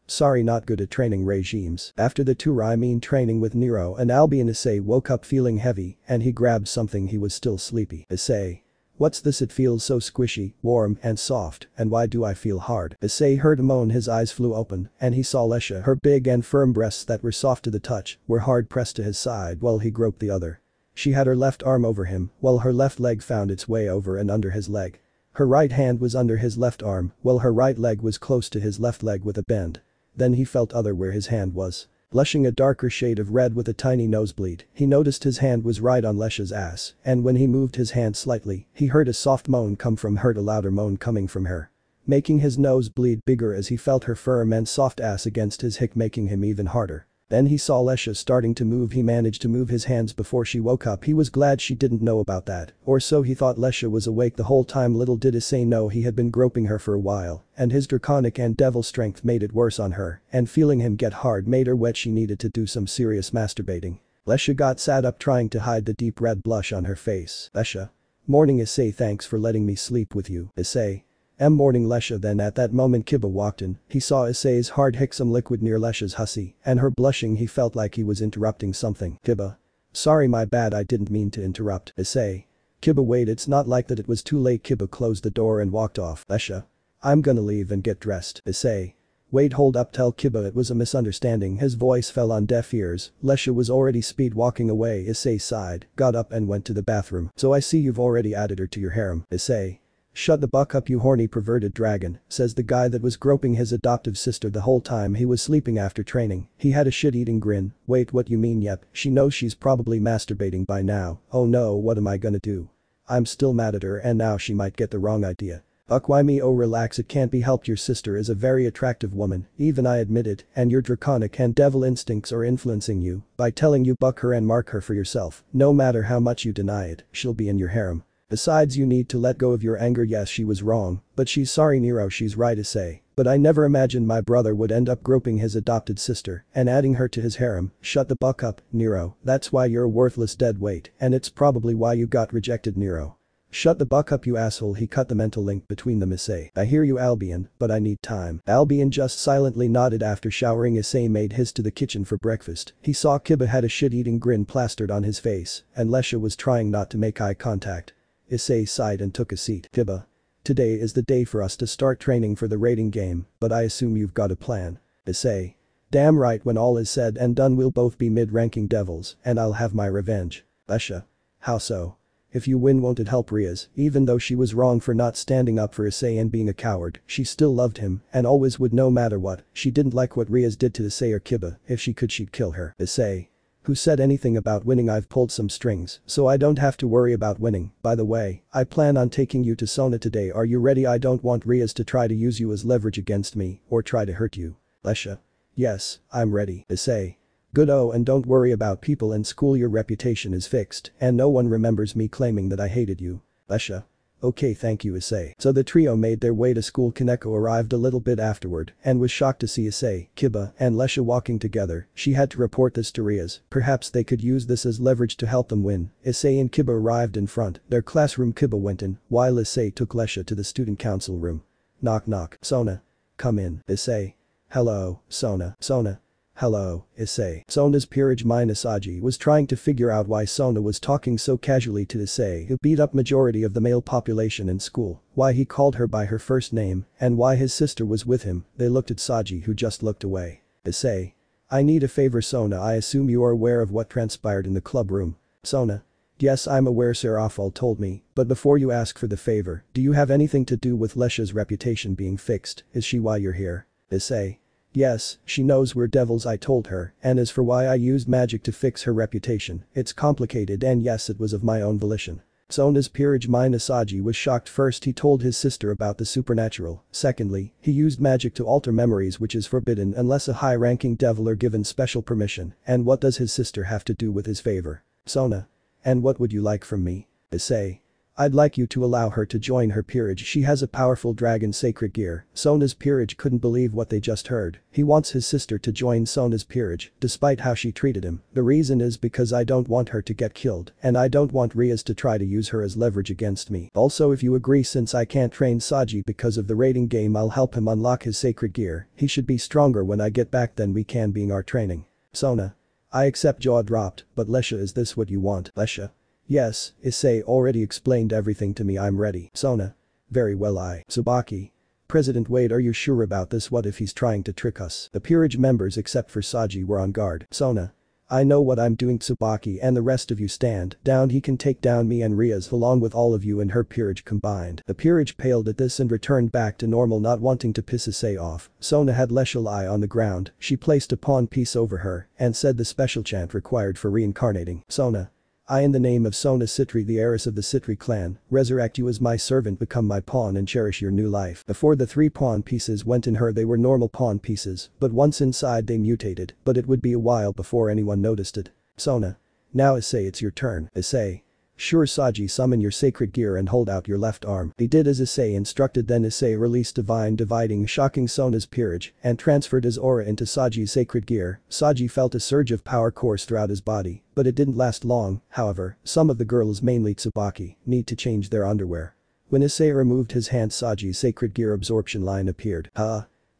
Sorry, not good at training regimes. After the tour, I mean training with Nero and Albion, Issei woke up feeling heavy and he grabbed something. He was still sleepy. Issei. What's this? It feels so squishy, warm, and soft, and why do I feel hard? Issei heard a moan. His eyes flew open, and he saw Lesha. Her big and firm breasts that were soft to the touch were hard pressed to his side while he groped the other. She had her left arm over him, while her left leg found its way over and under his leg. Her right hand was under his left arm, while her right leg was close to his left leg with a bend. Then he felt other where his hand was. Blushing a darker shade of red with a tiny nosebleed, he noticed his hand was right on Lesha's ass, and when he moved his hand slightly, he heard a soft moan come from her, a louder moan coming from her, making his nose bleed bigger as he felt her firm and soft ass against his hick, making him even harder. Then he saw Lesha starting to move. He managed to move his hands before she woke up. He was glad she didn't know about that, or so he thought. Lesha was awake the whole time. Little did Issei know he had been groping her for a while, and his draconic and devil strength made it worse on her, and feeling him get hard made her wet. She needed to do some serious masturbating. Lesha got sat up trying to hide the deep red blush on her face. Lesha. Morning Issei, thanks for letting me sleep with you. Issei. Morning Lesha. Then at that moment Kiba walked in. He saw Issei's hard hick some liquid near Lesha's hussy, and her blushing. He felt like he was interrupting something. Kiba. Sorry, my bad, I didn't mean to interrupt. Issei. Kiba, wait, it's not like that. It was too late. Kiba closed the door and walked off. Lesha. I'm gonna leave and get dressed. Issei. Wait, hold up, tell Kiba it was a misunderstanding. His voice fell on deaf ears. Lesha was already speed walking away. Issei sighed, got up and went to the bathroom. So I see you've already added her to your harem. Issei. Shut the buck up, you horny perverted dragon, says the guy that was groping his adoptive sister the whole time he was sleeping after training. He had a shit-eating grin. Wait, what you mean? Yep, she knows she's probably masturbating by now. Oh no, what am I gonna do? I'm still mad at her and now she might get the wrong idea. Buck, why me? Oh relax, it can't be helped. Your sister is a very attractive woman, even I admit it, and your draconic and devil instincts are influencing you by telling you buck her and mark her for yourself. No matter how much you deny it, she'll be in your harem. Besides, you need to let go of your anger. Yes, she was wrong, but she's sorry. Nero, she's right, Issei. But I never imagined my brother would end up groping his adopted sister and adding her to his harem. Shut the buck up, Nero. That's why you're a worthless dead weight, and it's probably why you got rejected, Nero. Shut the buck up, you asshole. He cut the mental link between them. Issei. I hear you, Albion, but I need time. Albion just silently nodded. After showering, Issei made his to the kitchen for breakfast. He saw Kiba had a shit-eating grin plastered on his face, and Lesha was trying not to make eye contact. Issei sighed and took a seat. Kiba. Today is the day for us to start training for the raiding game, but I assume you've got a plan. Issei. Damn right, when all is said and done we'll both be mid-ranking devils, and I'll have my revenge. Lesha. How so? If you win, won't it help Riaz? Even though she was wrong for not standing up for Issei and being a coward, she still loved him and always would no matter what. She didn't like what Riaz did to Issei or Kiba. If she could, she'd kill her. Issei. Who said anything about winning? I've pulled some strings, so I don't have to worry about winning. By the way, I plan on taking you to Sona today. Are you ready? I don't want Riaz to try to use you as leverage against me or try to hurt you. Lesha. Yes, I'm ready. Issei. Good. Oh, and don't worry about people in school. Your reputation is fixed and no one remembers me claiming that I hated you. Lesha. Okay, thank you, Issei. So the trio made their way to school. Kaneko arrived a little bit afterward and was shocked to see Issei, Kiba, and Lesha walking together. She had to report this to Riaz. Perhaps they could use this as leverage to help them win. Issei and Kiba arrived in front. Their classroom. Kiba went in, while Issei took Lesha to the student council room. Knock knock. Sona. Come in. Issei. Hello, Sona. Sona. Hello, Issei. Sona's peerage Aji was trying to figure out why Sona was talking so casually to Issei, who beat up majority of the male population in school, why he called her by her first name, and why his sister was with him. They looked at Saji, who just looked away. Issei. I need a favor, Sona. I assume you are aware of what transpired in the club room. Sona. Yes, I'm aware, Serafal told me, but before you ask for the favor, do you have anything to do with Lesha's reputation being fixed? Is she why you're here? Issei. Yes, she knows we're devils, I told her, and as for why I used magic to fix her reputation, it's complicated, and yes, it was of my own volition. Sona's peerage Aji was shocked. First, he told his sister about the supernatural. Secondly, he used magic to alter memories, which is forbidden unless a high-ranking devil are given special permission. And what does his sister have to do with his favor? Sona. And what would you like from me? Issei. I'd like you to allow her to join her peerage. She has a powerful dragon sacred gear. Sona's peerage couldn't believe what they just heard. He wants his sister to join Sona's peerage, despite how she treated him. The reason is because I don't want her to get killed, and I don't want Riaz to try to use her as leverage against me. Also, if you agree, since I can't train Saji because of the raiding game, I'll help him unlock his sacred gear. He should be stronger when I get back than we can being our training. Sona. I accept. Jaw dropped, but Lesha, is this what you want? Lesha. Yes, Issei already explained everything to me. I'm ready. Sona. Very well. Tsubaki. President Wade, are you sure about this? What if he's trying to trick us? The peerage members except for Saji were on guard. Sona. I know what I'm doing. Tsubaki and the rest of you stand down. He can take down me and Riaz along with all of you and her peerage combined. The peerage paled at this and returned back to normal, not wanting to piss Issei off. Sona had Lesha lie on the ground. She placed a pawn piece over her and said the special chant required for reincarnating. Sona. I in the name of Sona Citri, the heiress of the Citri clan, resurrect you as my servant, become my pawn and cherish your new life. Before the 3 pawn pieces went in her they were normal pawn pieces, but once inside they mutated, but it would be a while before anyone noticed it. Sona. Now Issei, it's your turn. Issei. Sure Saji, summon your sacred gear and hold out your left arm. He did as Issei instructed, then Issei released divine dividing, shocking Sona's peerage and transferred his aura into Saji's sacred gear. Saji felt a surge of power course throughout his body, but it didn't last long. However, some of the girls, mainly Tsubaki, need to change their underwear. When Issei removed his hand, Saji's sacred gear absorption line appeared.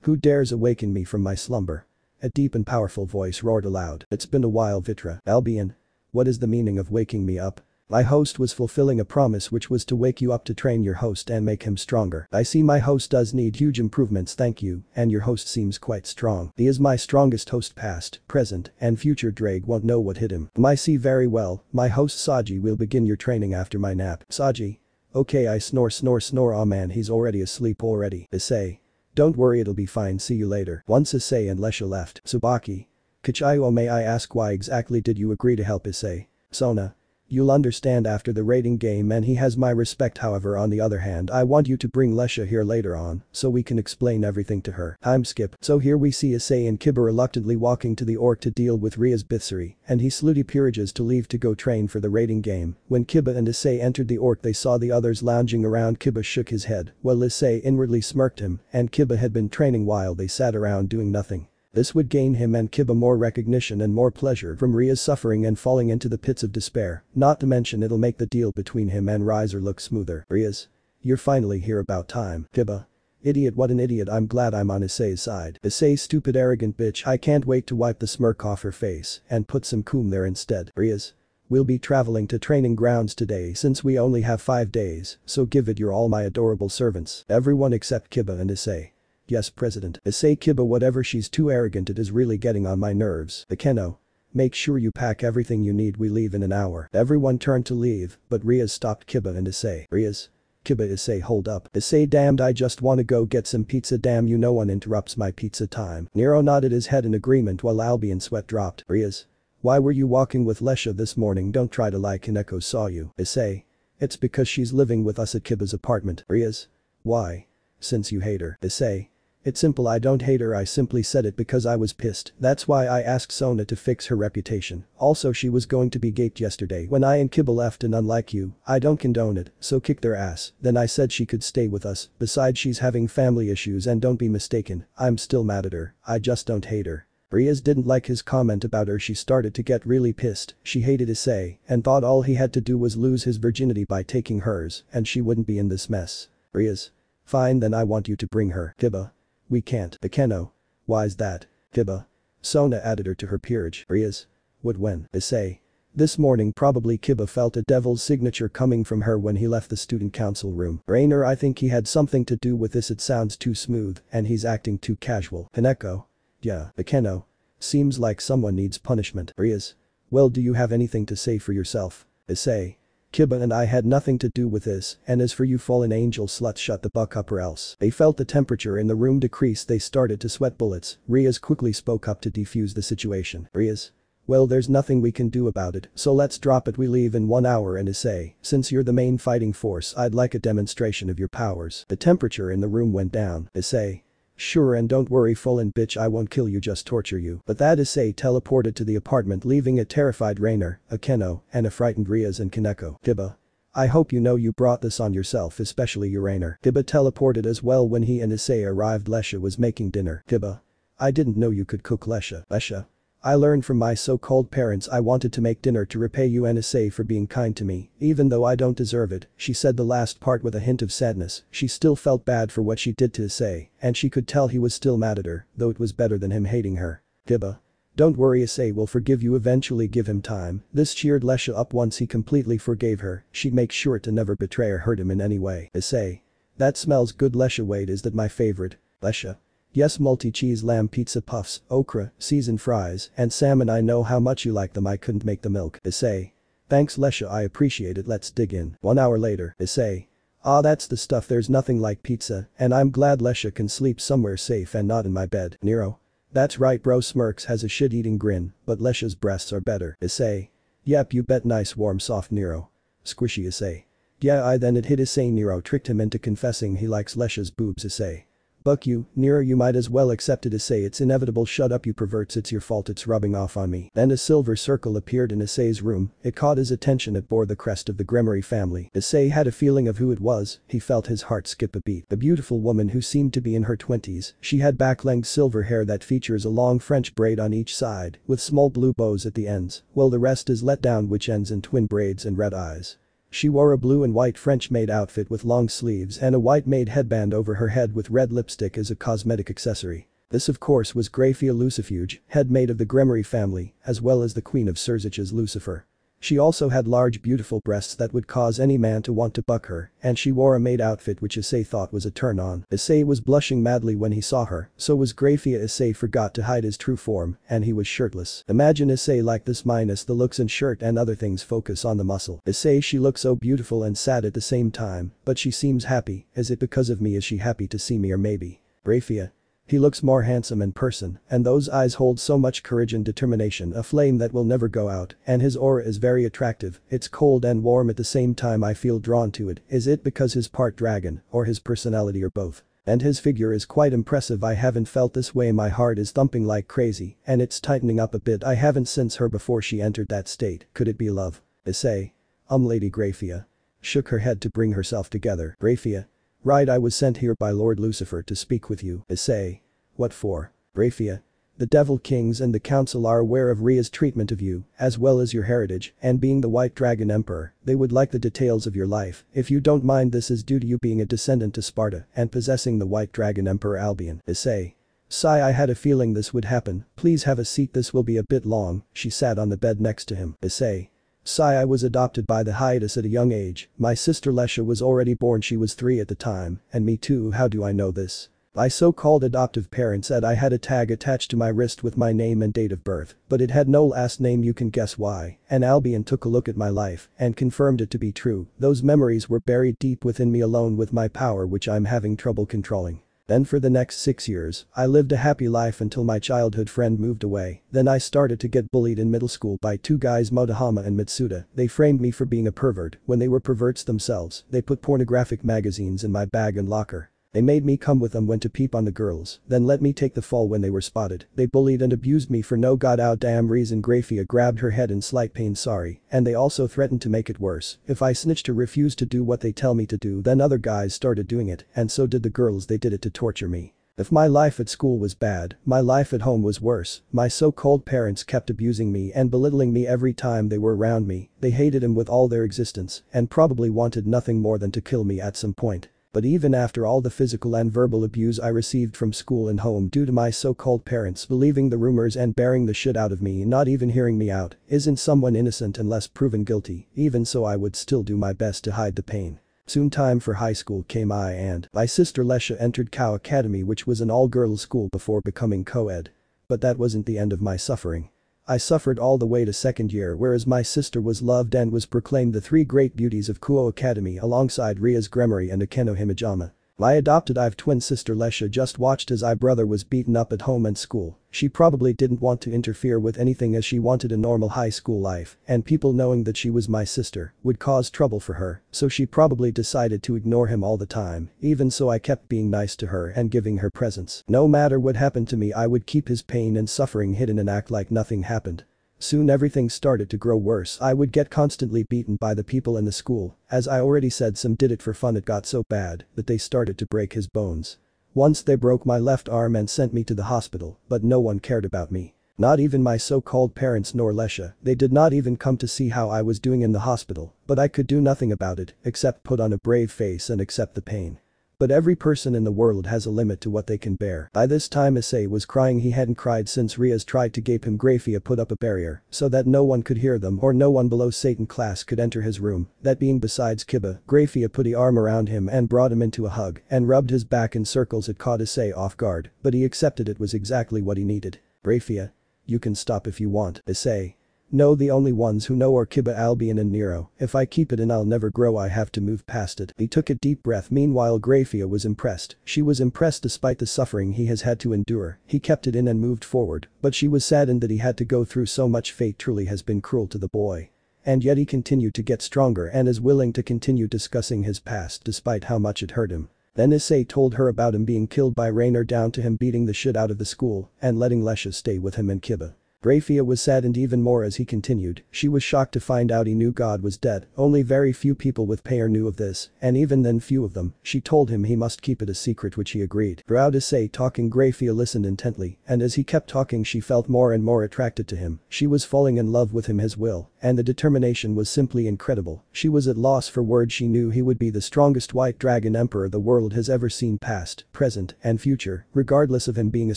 Who dares awaken me from my slumber? A deep and powerful voice roared aloud. It's been a while, Vitra. Albion. What is the meaning of waking me up? My host was fulfilling a promise, which was to wake you up to train your host and make him stronger. I see my host does need huge improvements, thank you, and your host seems quite strong. He is my strongest host, past, present, and future. Drake won't know what hit him. I see very well, my host Saji will begin your training after my nap. Saji. Okay, I snore. Aw man, he's already asleep already. Issei. Don't worry, it'll be fine, see you later. Once Issei and Lesha left. Tsubaki. Kachayo, may I ask why exactly did you agree to help Issei? Sona. You'll understand after the rating game, and he has my respect. However, on the other hand, I want you to bring Lesha here later on, so we can explain everything to her. Time skip. So here we see Issei and Kiba reluctantly walking to the orc to deal with Ria's Bithsari, and he slowly peerages to leave to go train for the rating game. When Kiba and Issei entered the orc, they saw the others lounging around. Kiba shook his head, while Issei inwardly smirked him, and Kiba had been training while they sat around doing nothing. This would gain him and Kiba more recognition and more pleasure from Ria's suffering and falling into the pits of despair, not to mention it'll make the deal between him and Riser look smoother. Rias. You're finally here, about time. Kiba. Idiot, what an idiot, I'm glad I'm on Issei's side. Issei, stupid arrogant bitch, I can't wait to wipe the smirk off her face and put some coom there instead. Rias. We'll be traveling to training grounds today since we only have 5 days, so give it your all, my adorable servants. Everyone except Kiba and Issei. Yes, President. Issei. Kiba, whatever, she's too arrogant, it is really getting on my nerves. Akeno. Make sure you pack everything you need, we leave in an hour. Everyone turned to leave, but Rias stopped Kiba and Issei. Rias. Kiba. Issei, hold up. Issei, damned, I just wanna go get some pizza. Damn you, no one interrupts my pizza time. Nero nodded his head in agreement while Albion sweat dropped. Rias. Why were you walking with Lesha this morning? Don't try to lie, Kaneko saw you. Issei. It's because she's living with us at Kiba's apartment. Rias. Why? Since you hate her. Issei. It's simple, I don't hate her, I simply said it because I was pissed. That's why I asked Sona to fix her reputation. Also, she was going to be gaped yesterday when I and Kiba left, and unlike you, I don't condone it, so kick their ass. Then I said she could stay with us, besides she's having family issues, and don't be mistaken, I'm still mad at her, I just don't hate her. Rias didn't like his comment about her. She started to get really pissed. She hated Issei and thought all he had to do was lose his virginity by taking hers, and she wouldn't be in this mess. Rias. Fine, then I want you to bring her. Kiba. We can't. Akeno. Why's that? Kiba. Sona added her to her peerage. Rias. What, when? Issei. This morning. Probably. Kiba felt a devil's signature coming from her when he left the student council room. Rainer, I think he had something to do with this, it sounds too smooth and he's acting too casual. Kaneko. Yeah. Akeno. Seems like someone needs punishment. Rias. Well, do you have anything to say for yourself? Issei. Kiba and I had nothing to do with this, and as for you fallen angel sluts, shut the buck up or else. They felt the temperature in the room decrease. They started to sweat bullets. Rias quickly spoke up to defuse the situation. Rias. Well, there's nothing we can do about it, so let's drop it. We leave in 1 hour. And Issei, since you're the main fighting force, I'd like a demonstration of your powers. The temperature in the room went down. Issei. Sure, and don't worry, fallen bitch, I won't kill you, just torture you. But that Issei teleported to the apartment, leaving a terrified Rainer, Akeno, and a frightened Rias and Kaneko. Kiba. I hope you know you brought this on yourself, especially you, Rainer. Kiba teleported as well when he and Issei arrived. Lesha was making dinner. Kiba. I didn't know you could cook, Lesha. Lesha. I learned from my so-called parents. I wanted to make dinner to repay you and Issei for being kind to me, even though I don't deserve it. She said the last part with a hint of sadness. She still felt bad for what she did to Issei, and she could tell he was still mad at her, though it was better than him hating her. Kiba. Don't worry, Issei will forgive you eventually, give him time. This cheered Lesha up. Once he completely forgave her, she'd make sure to never betray or hurt him in any way. Issei. That smells good, Lesha. Wait, is that my favorite? Lesha. Yes, multi-cheese lamb pizza puffs, okra, seasoned fries, and salmon. I know how much you like them. I couldn't make the milk. Issei. Thanks, Lesha, I appreciate it. Let's dig in. 1 hour later. Issei. Ah, that's the stuff. There's nothing like pizza, and I'm glad Lesha can sleep somewhere safe and not in my bed. Nero. That's right, bro. Smirks has a shit-eating grin, but Lesha's breasts are better. Issei. Yep, you bet, nice warm soft Nero. Squishy Issei. Yeah, I then it hit Issei. Nero tricked him into confessing he likes Lesha's boobs. Issei. Buck you, Nero, you might as well accept it. Issei, it's inevitable. Shut up, you perverts, it's your fault, it's rubbing off on me. Then a silver circle appeared in Issei's room. It caught his attention. It bore the crest of the Gremory family. Issei had a feeling of who it was. He felt his heart skip a beat. A beautiful woman who seemed to be in her 20s. She had back-length silver hair that features a long French braid on each side, with small blue bows at the ends, while the rest is let down, which ends in twin braids and red eyes. She wore a blue and white French maid outfit with long sleeves and a white maid headband over her head with red lipstick as a cosmetic accessory. This of course was Issei Hyoudou, head maid of the Gremory family, as well as the queen of Surzich's Lucifer. She also had large beautiful breasts that would cause any man to want to buck her, and she wore a maid outfit which Issei thought was a turn on. Issei was blushing madly when he saw her, so was Issei. Issei forgot to hide his true form, and he was shirtless. Imagine Issei like this minus the looks and shirt and other things, focus on the muscle. Issei, she looks so beautiful and sad at the same time, but she seems happy. Is it because of me? Is she happy to see me, or maybe Issei? He looks more handsome in person, and those eyes hold so much courage and determination, a flame that will never go out, and his aura is very attractive. It's cold and warm at the same time. I feel drawn to it. Is it because his part dragon, or his personality, or both? And his figure is quite impressive. I haven't felt this way. My heart is thumping like crazy, and it's tightening up a bit. I haven't since her before she entered that state. Could it be love? Issei. Lady Issei shook her head to bring herself together. Issei. Right, I was sent here by Lord Lucifer to speak with you. Issei. What for? Issei. The Devil Kings and the Council are aware of Ria's treatment of you, as well as your heritage, and being the White Dragon Emperor, they would like the details of your life. If you don't mind, this is due to you being a descendant to Sparta and possessing the White Dragon Emperor Albion. Issei. Sigh, I had a feeling this would happen. Please have a seat, this will be a bit long. She sat on the bed next to him. Issei. Sigh, I was adopted by the Hyoudous at a young age. My sister Lesha was already born, she was 3 at the time, and me too. How do I know this? My so-called adoptive parents said I had a tag attached to my wrist with my name and date of birth, but it had no last name. You can guess why. And Albion took a look at my life and confirmed it to be true. Those memories were buried deep within me, alone with my power which I'm having trouble controlling. Then for the next 6 years, I lived a happy life until my childhood friend moved away. Then I started to get bullied in middle school by 2 guys, Motohama and Mitsuda. They framed me for being a pervert when they were perverts themselves. They put pornographic magazines in my bag and locker. They made me come with them when to peep on the girls, then let me take the fall when they were spotted. They bullied and abused me for no goddamn reason. Issei grabbed her head in slight pain. Sorry, and they also threatened to make it worse. If I snitched or refused to do what they tell me to do, then other guys started doing it, and so did the girls. They did it to torture me. If my life at school was bad, my life at home was worse. My so-called parents kept abusing me and belittling me every time they were around me. They hated him with all their existence and probably wanted nothing more than to kill me at some point. But even after all the physical and verbal abuse I received from school and home due to my so-called parents believing the rumors and bearing the shit out of me, not even hearing me out, isn't someone innocent unless proven guilty? Even so, I would still do my best to hide the pain. Soon time for high school came. I and my sister Lesha entered Cow Academy, which was an all-girls school before becoming co-ed. But that wasn't the end of my suffering. I suffered all the way to second year, whereas my sister was loved and was proclaimed the 3 great beauties of Kuo Academy alongside Ria's Gremory and Akeno Himejama. My adopted twin sister Lesha just watched as I brother was beaten up at home and school. She probably didn't want to interfere with anything as she wanted a normal high school life, and people knowing that she was my sister would cause trouble for her, so she probably decided to ignore him all the time. Even so, I kept being nice to her and giving her presents. No matter what happened to me, I would keep his pain and suffering hidden and act like nothing happened. Soon everything started to grow worse. I would get constantly beaten by the people in the school. As I already said, some did it for fun. It got so bad that they started to break his bones. Once they broke my left arm and sent me to the hospital, but no one cared about me. Not even my so-called parents nor Lesha. They did not even come to see how I was doing in the hospital, but I could do nothing about it except put on a brave face and accept the pain. But every person in the world has a limit to what they can bear. By this time Issei was crying. He hadn't cried since Ria's tried to gape him. Issei put up a barrier so that no one could hear them or no one below Satan class could enter his room, that being besides Kiba. Issei put his arm around him and brought him into a hug and rubbed his back in circles. It caught Issei off guard, but he accepted. It was exactly what he needed. Issei. You can stop if you want. Issei. No, the only ones who know are Kiba, Albion and Nero. If I keep it in, I'll never grow. I have to move past it. He took a deep breath. Meanwhile, Issei was impressed. She was impressed despite the suffering he has had to endure. He kept it in and moved forward, but she was saddened that he had to go through so much. Fate truly has been cruel to the boy. And yet he continued to get stronger and is willing to continue discussing his past despite how much it hurt him. Then Issei told her about him being killed by Rainer down to him beating the shit out of the school and letting Lesha stay with him and Kiba. Grafia was saddened even more as he continued. She was shocked to find out he knew God was dead. Only very few people with Payer knew of this, and even then few of them. She told him he must keep it a secret, which he agreed. Throughout Issei talking, Grafia listened intently, and as he kept talking she felt more and more attracted to him. She was falling in love with him. His will and the determination was simply incredible. She was at loss for words. She knew he would be the strongest white dragon emperor the world has ever seen, past, present, and future, regardless of him being a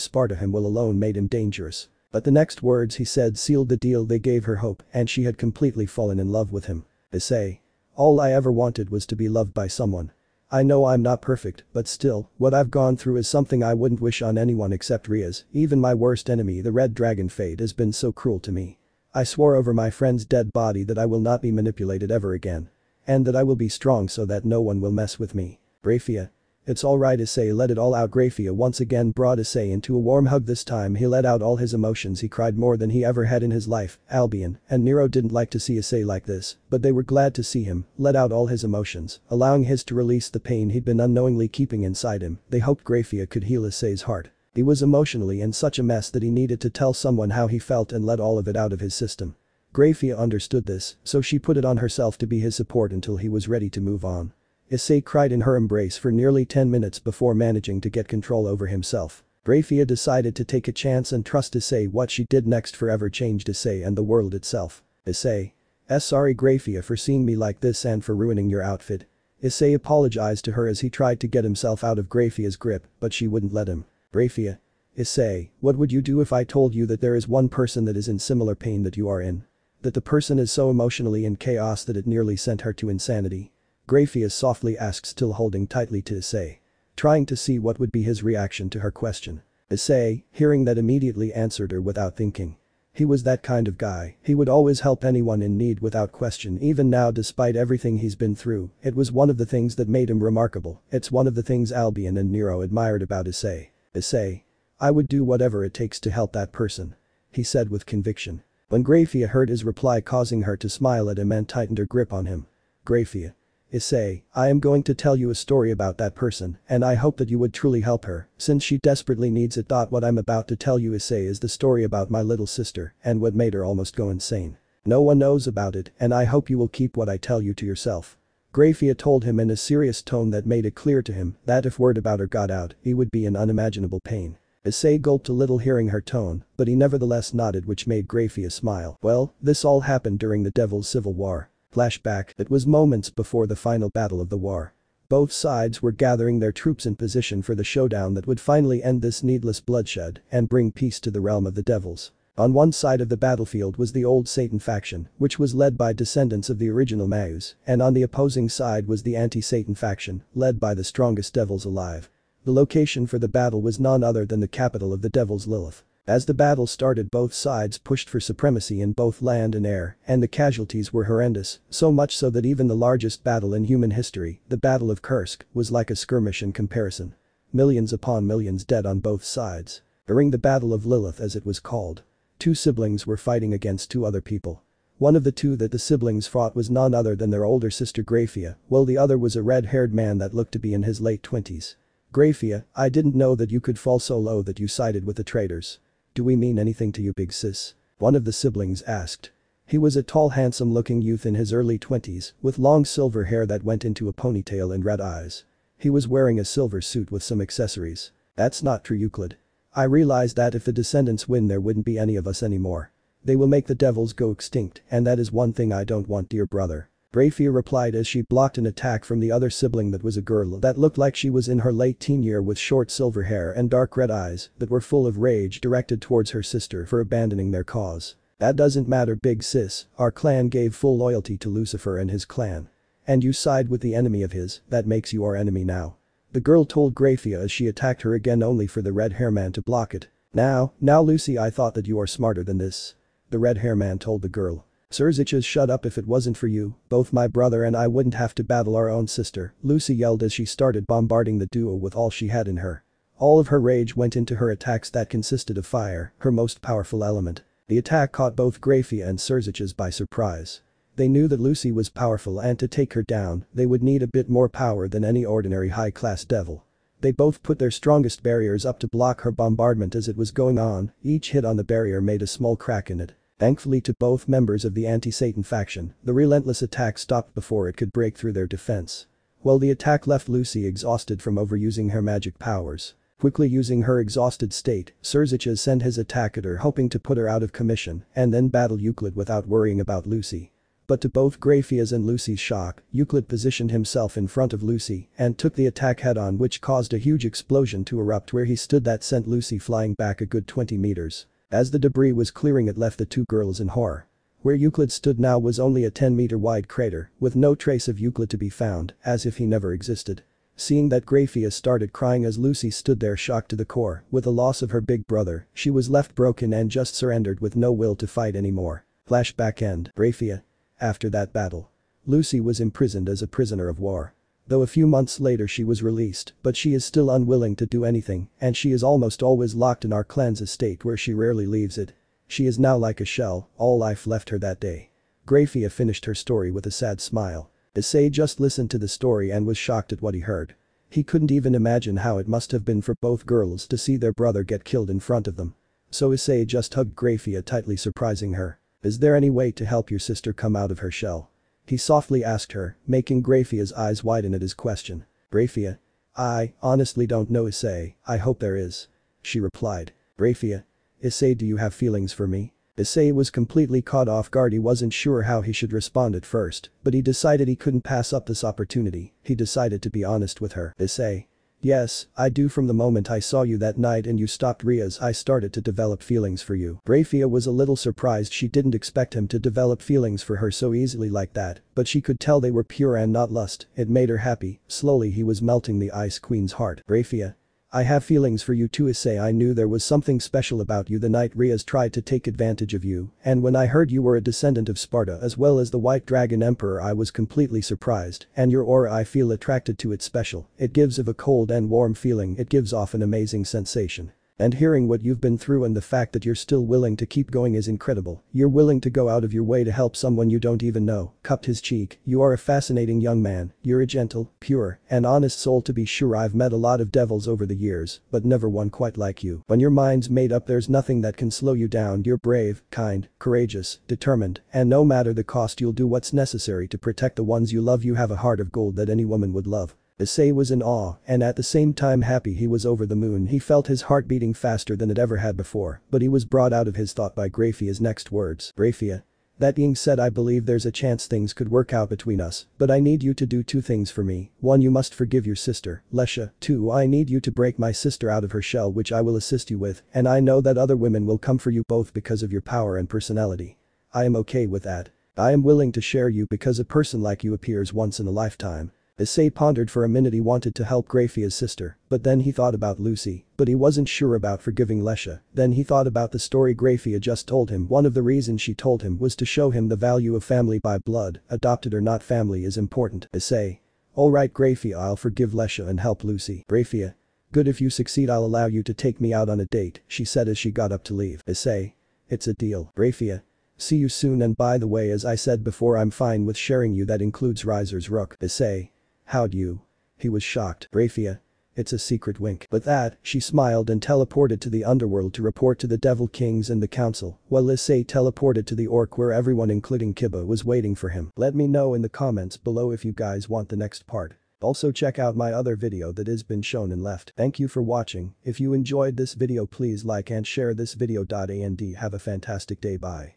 Sparta. Him will alone made him dangerous. But the next words he said sealed the deal. They gave her hope, and she had completely fallen in love with him. Issei. All I ever wanted was to be loved by someone. I know I'm not perfect, but still, what I've gone through is something I wouldn't wish on anyone except Riaz. Even my worst enemy, the Red Dragon Fate, has been so cruel to me. I swore over my friend's dead body that I will not be manipulated ever again. And that I will be strong so that no one will mess with me. Grafia. It's alright, Issei let it all out. Grafia once again brought Issei into a warm hug. This time he let out all his emotions. He cried more than he ever had in his life. Albion and Nero didn't like to see Issei like this, but they were glad to see him let out all his emotions, allowing his to release the pain he'd been unknowingly keeping inside him. They hoped Grafia could heal Issei's heart. He was emotionally in such a mess that he needed to tell someone how he felt and let all of it out of his system. Grafia understood this, so she put it on herself to be his support until he was ready to move on. Issei cried in her embrace for nearly 10 minutes before managing to get control over himself. Grafia decided to take a chance and trust Issei. What she did next forever changed Issei and the world itself. Issei. Sorry Grafia for seeing me like this and for ruining your outfit. Issei apologized to her as he tried to get himself out of Grafia's grip, but she wouldn't let him. Grafia. Issei, what would you do if I told you that there is one person that is in similar pain that you are in? That the person is so emotionally in chaos that it nearly sent her to insanity? Grafia softly asked, still holding tightly to Issei. Trying to see what would be his reaction to her question. Issei, hearing that, immediately answered her without thinking. He was that kind of guy. He would always help anyone in need without question. Even now, despite everything he's been through, it was one of the things that made him remarkable. It's one of the things Albion and Nero admired about Issei. Issei. I would do whatever it takes to help that person. He said with conviction. When Grafia heard his reply, causing her to smile at him and tightened her grip on him. Grafia. Issei, I am going to tell you a story about that person, and I hope that you would truly help her, since she desperately needs it. What I'm about to tell you, Issei, is the story about my little sister and what made her almost go insane. No one knows about it, and I hope you will keep what I tell you to yourself. Grafia told him in a serious tone that made it clear to him that if word about her got out, he would be in unimaginable pain. Issei gulped a little hearing her tone, but he nevertheless nodded, which made Grafia smile. Well, this all happened during the Devil's Civil War. Flashback. It was moments before the final battle of the war. Both sides were gathering their troops in position for the showdown that would finally end this needless bloodshed and bring peace to the realm of the devils. On one side of the battlefield was the old Satan faction, which was led by descendants of the original Maus, and on the opposing side was the anti-Satan faction, led by the strongest devils alive. The location for the battle was none other than the capital of the devils, Lilith. As the battle started, both sides pushed for supremacy in both land and air, and the casualties were horrendous, so much so that even the largest battle in human history, the Battle of Kursk, was like a skirmish in comparison. Millions upon millions dead on both sides. During the Battle of Lilith, as it was called, two siblings were fighting against two other people. One of the two that the siblings fought was none other than their older sister Grafia, while the other was a red-haired man that looked to be in his late 20s. Grafia, I didn't know that you could fall so low that you sided with the traitors. Do we mean anything to you, big sis? One of the siblings asked. He was a tall, handsome-looking youth in his early 20s, with long silver hair that went into a ponytail and red eyes. He was wearing a silver suit with some accessories. That's not true, Euclid. I realize that if the descendants win, there wouldn't be any of us anymore. They will make the devils go extinct, and that is one thing I don't want, dear brother. Grafia replied as she blocked an attack from the other sibling that was a girl that looked like she was in her late teen year, with short silver hair and dark red eyes that were full of rage directed towards her sister for abandoning their cause. That doesn't matter, big sis, our clan gave full loyalty to Lucifer and his clan. And you side with the enemy of his, that makes you our enemy now. The girl told Grafia as she attacked her again, only for the red hair man to block it. Now Lucy, I thought that you are smarter than this. The red hair man told the girl. Serziches, shut up. If it wasn't for you, both my brother and I wouldn't have to battle our own sister, Lucy yelled as she started bombarding the duo with all she had in her. All of her rage went into her attacks that consisted of fire, her most powerful element. The attack caught both Grafia and Serziches by surprise. They knew that Lucy was powerful and to take her down, they would need a bit more power than any ordinary high-class devil. They both put their strongest barriers up to block her bombardment as it was going on, each hit on the barrier made a small crack in it. Thankfully to both members of the anti-Satan faction, the relentless attack stopped before it could break through their defense. Well, the attack left Lucy exhausted from overusing her magic powers. Quickly using her exhausted state, Serzicha sent his attack at her hoping to put her out of commission and then battle Euclid without worrying about Lucy. But to both Graphia's and Lucy's shock, Euclid positioned himself in front of Lucy and took the attack head-on, which caused a huge explosion to erupt where he stood that sent Lucy flying back a good 20 meters. As the debris was clearing, it left the two girls in horror. Where Euclid stood now was only a 10-meter wide crater, with no trace of Euclid to be found, as if he never existed. Seeing that, Graphia started crying as Lucy stood there shocked to the core. With the loss of her big brother, she was left broken and just surrendered with no will to fight anymore. Flashback end. Graphia. After that battle, Lucy was imprisoned as a prisoner of war. Though a few months later she was released, but she is still unwilling to do anything, and she is almost always locked in our clan's estate where she rarely leaves it. She is now like a shell, all life left her that day. Graphia finished her story with a sad smile. Issei just listened to the story and was shocked at what he heard. He couldn't even imagine how it must have been for both girls to see their brother get killed in front of them. So Issei just hugged Graphia tightly, surprising her. Is there any way to help your sister come out of her shell? He softly asked her, making Graphia's eyes widen at his question. Graphia. I honestly don't know, Issei, I hope there is. She replied. Graphia. Issei, do you have feelings for me? Issei was completely caught off guard. He wasn't sure how he should respond at first, but he decided he couldn't pass up this opportunity. He decided to be honest with her. Issei. Yes, I do. From the moment I saw you that night and you stopped Ria's, I started to develop feelings for you. Graphia was a little surprised. She didn't expect him to develop feelings for her so easily like that, but she could tell they were pure and not lust. It made her happy. Slowly he was melting the Ice Queen's heart. Graphia. I have feelings for you too, Issei. I knew there was something special about you the night Ria's tried to take advantage of you, and when I heard you were a descendant of Sparta as well as the White Dragon Emperor, I was completely surprised, and your aura, I feel attracted to it. Special. It gives of a cold and warm feeling. It gives off an amazing sensation. And hearing what you've been through and the fact that you're still willing to keep going is incredible. You're willing to go out of your way to help someone you don't even know. Cupped his cheek. You are a fascinating young man. You're a gentle, pure, and honest soul to be sure. I've met a lot of devils over the years, but never one quite like you. When your mind's made up, there's nothing that can slow you down. You're brave, kind, courageous, determined, and no matter the cost you'll do what's necessary to protect the ones you love. You have a heart of gold that any woman would love. Issei was in awe and at the same time happy. He was over the moon. He felt his heart beating faster than it ever had before, but he was brought out of his thought by Graphia's next words. Graphia. That being said, I believe there's a chance things could work out between us, but I need you to do two things for me. 1. You must forgive your sister, Lesha. 2. I need you to break my sister out of her shell, which I will assist you with, and I know that other women will come for you both because of your power and personality. I am okay with that. I am willing to share you because a person like you appears once in a lifetime. Issei pondered for a minute. He wanted to help Graphia's sister, but then he thought about Lucy, but he wasn't sure about forgiving Lesha. Then he thought about the story Graphia just told him. One of the reasons she told him was to show him the value of family by blood, adopted or not, family is important. Issei. Alright Graphia, I'll forgive Lesha and help Lucy. Graphia. Good, if you succeed I'll allow you to take me out on a date, she said as she got up to leave. Issei. It's a deal. Graphia. See you soon, and by the way, as I said before, I'm fine with sharing you. That includes Riser's Rook. Issei. How'd you? He was shocked. Graphia. It's a secret. Wink. With that, she smiled and teleported to the underworld to report to the Devil Kings and the council, while Issei teleported to the Orc where everyone including Kiba was waiting for him. Let me know in the comments below if you guys want the next part. Also check out my other video that has been shown and left. Thank you for watching. If you enjoyed this video, please like and share this video. And have a fantastic day. Bye.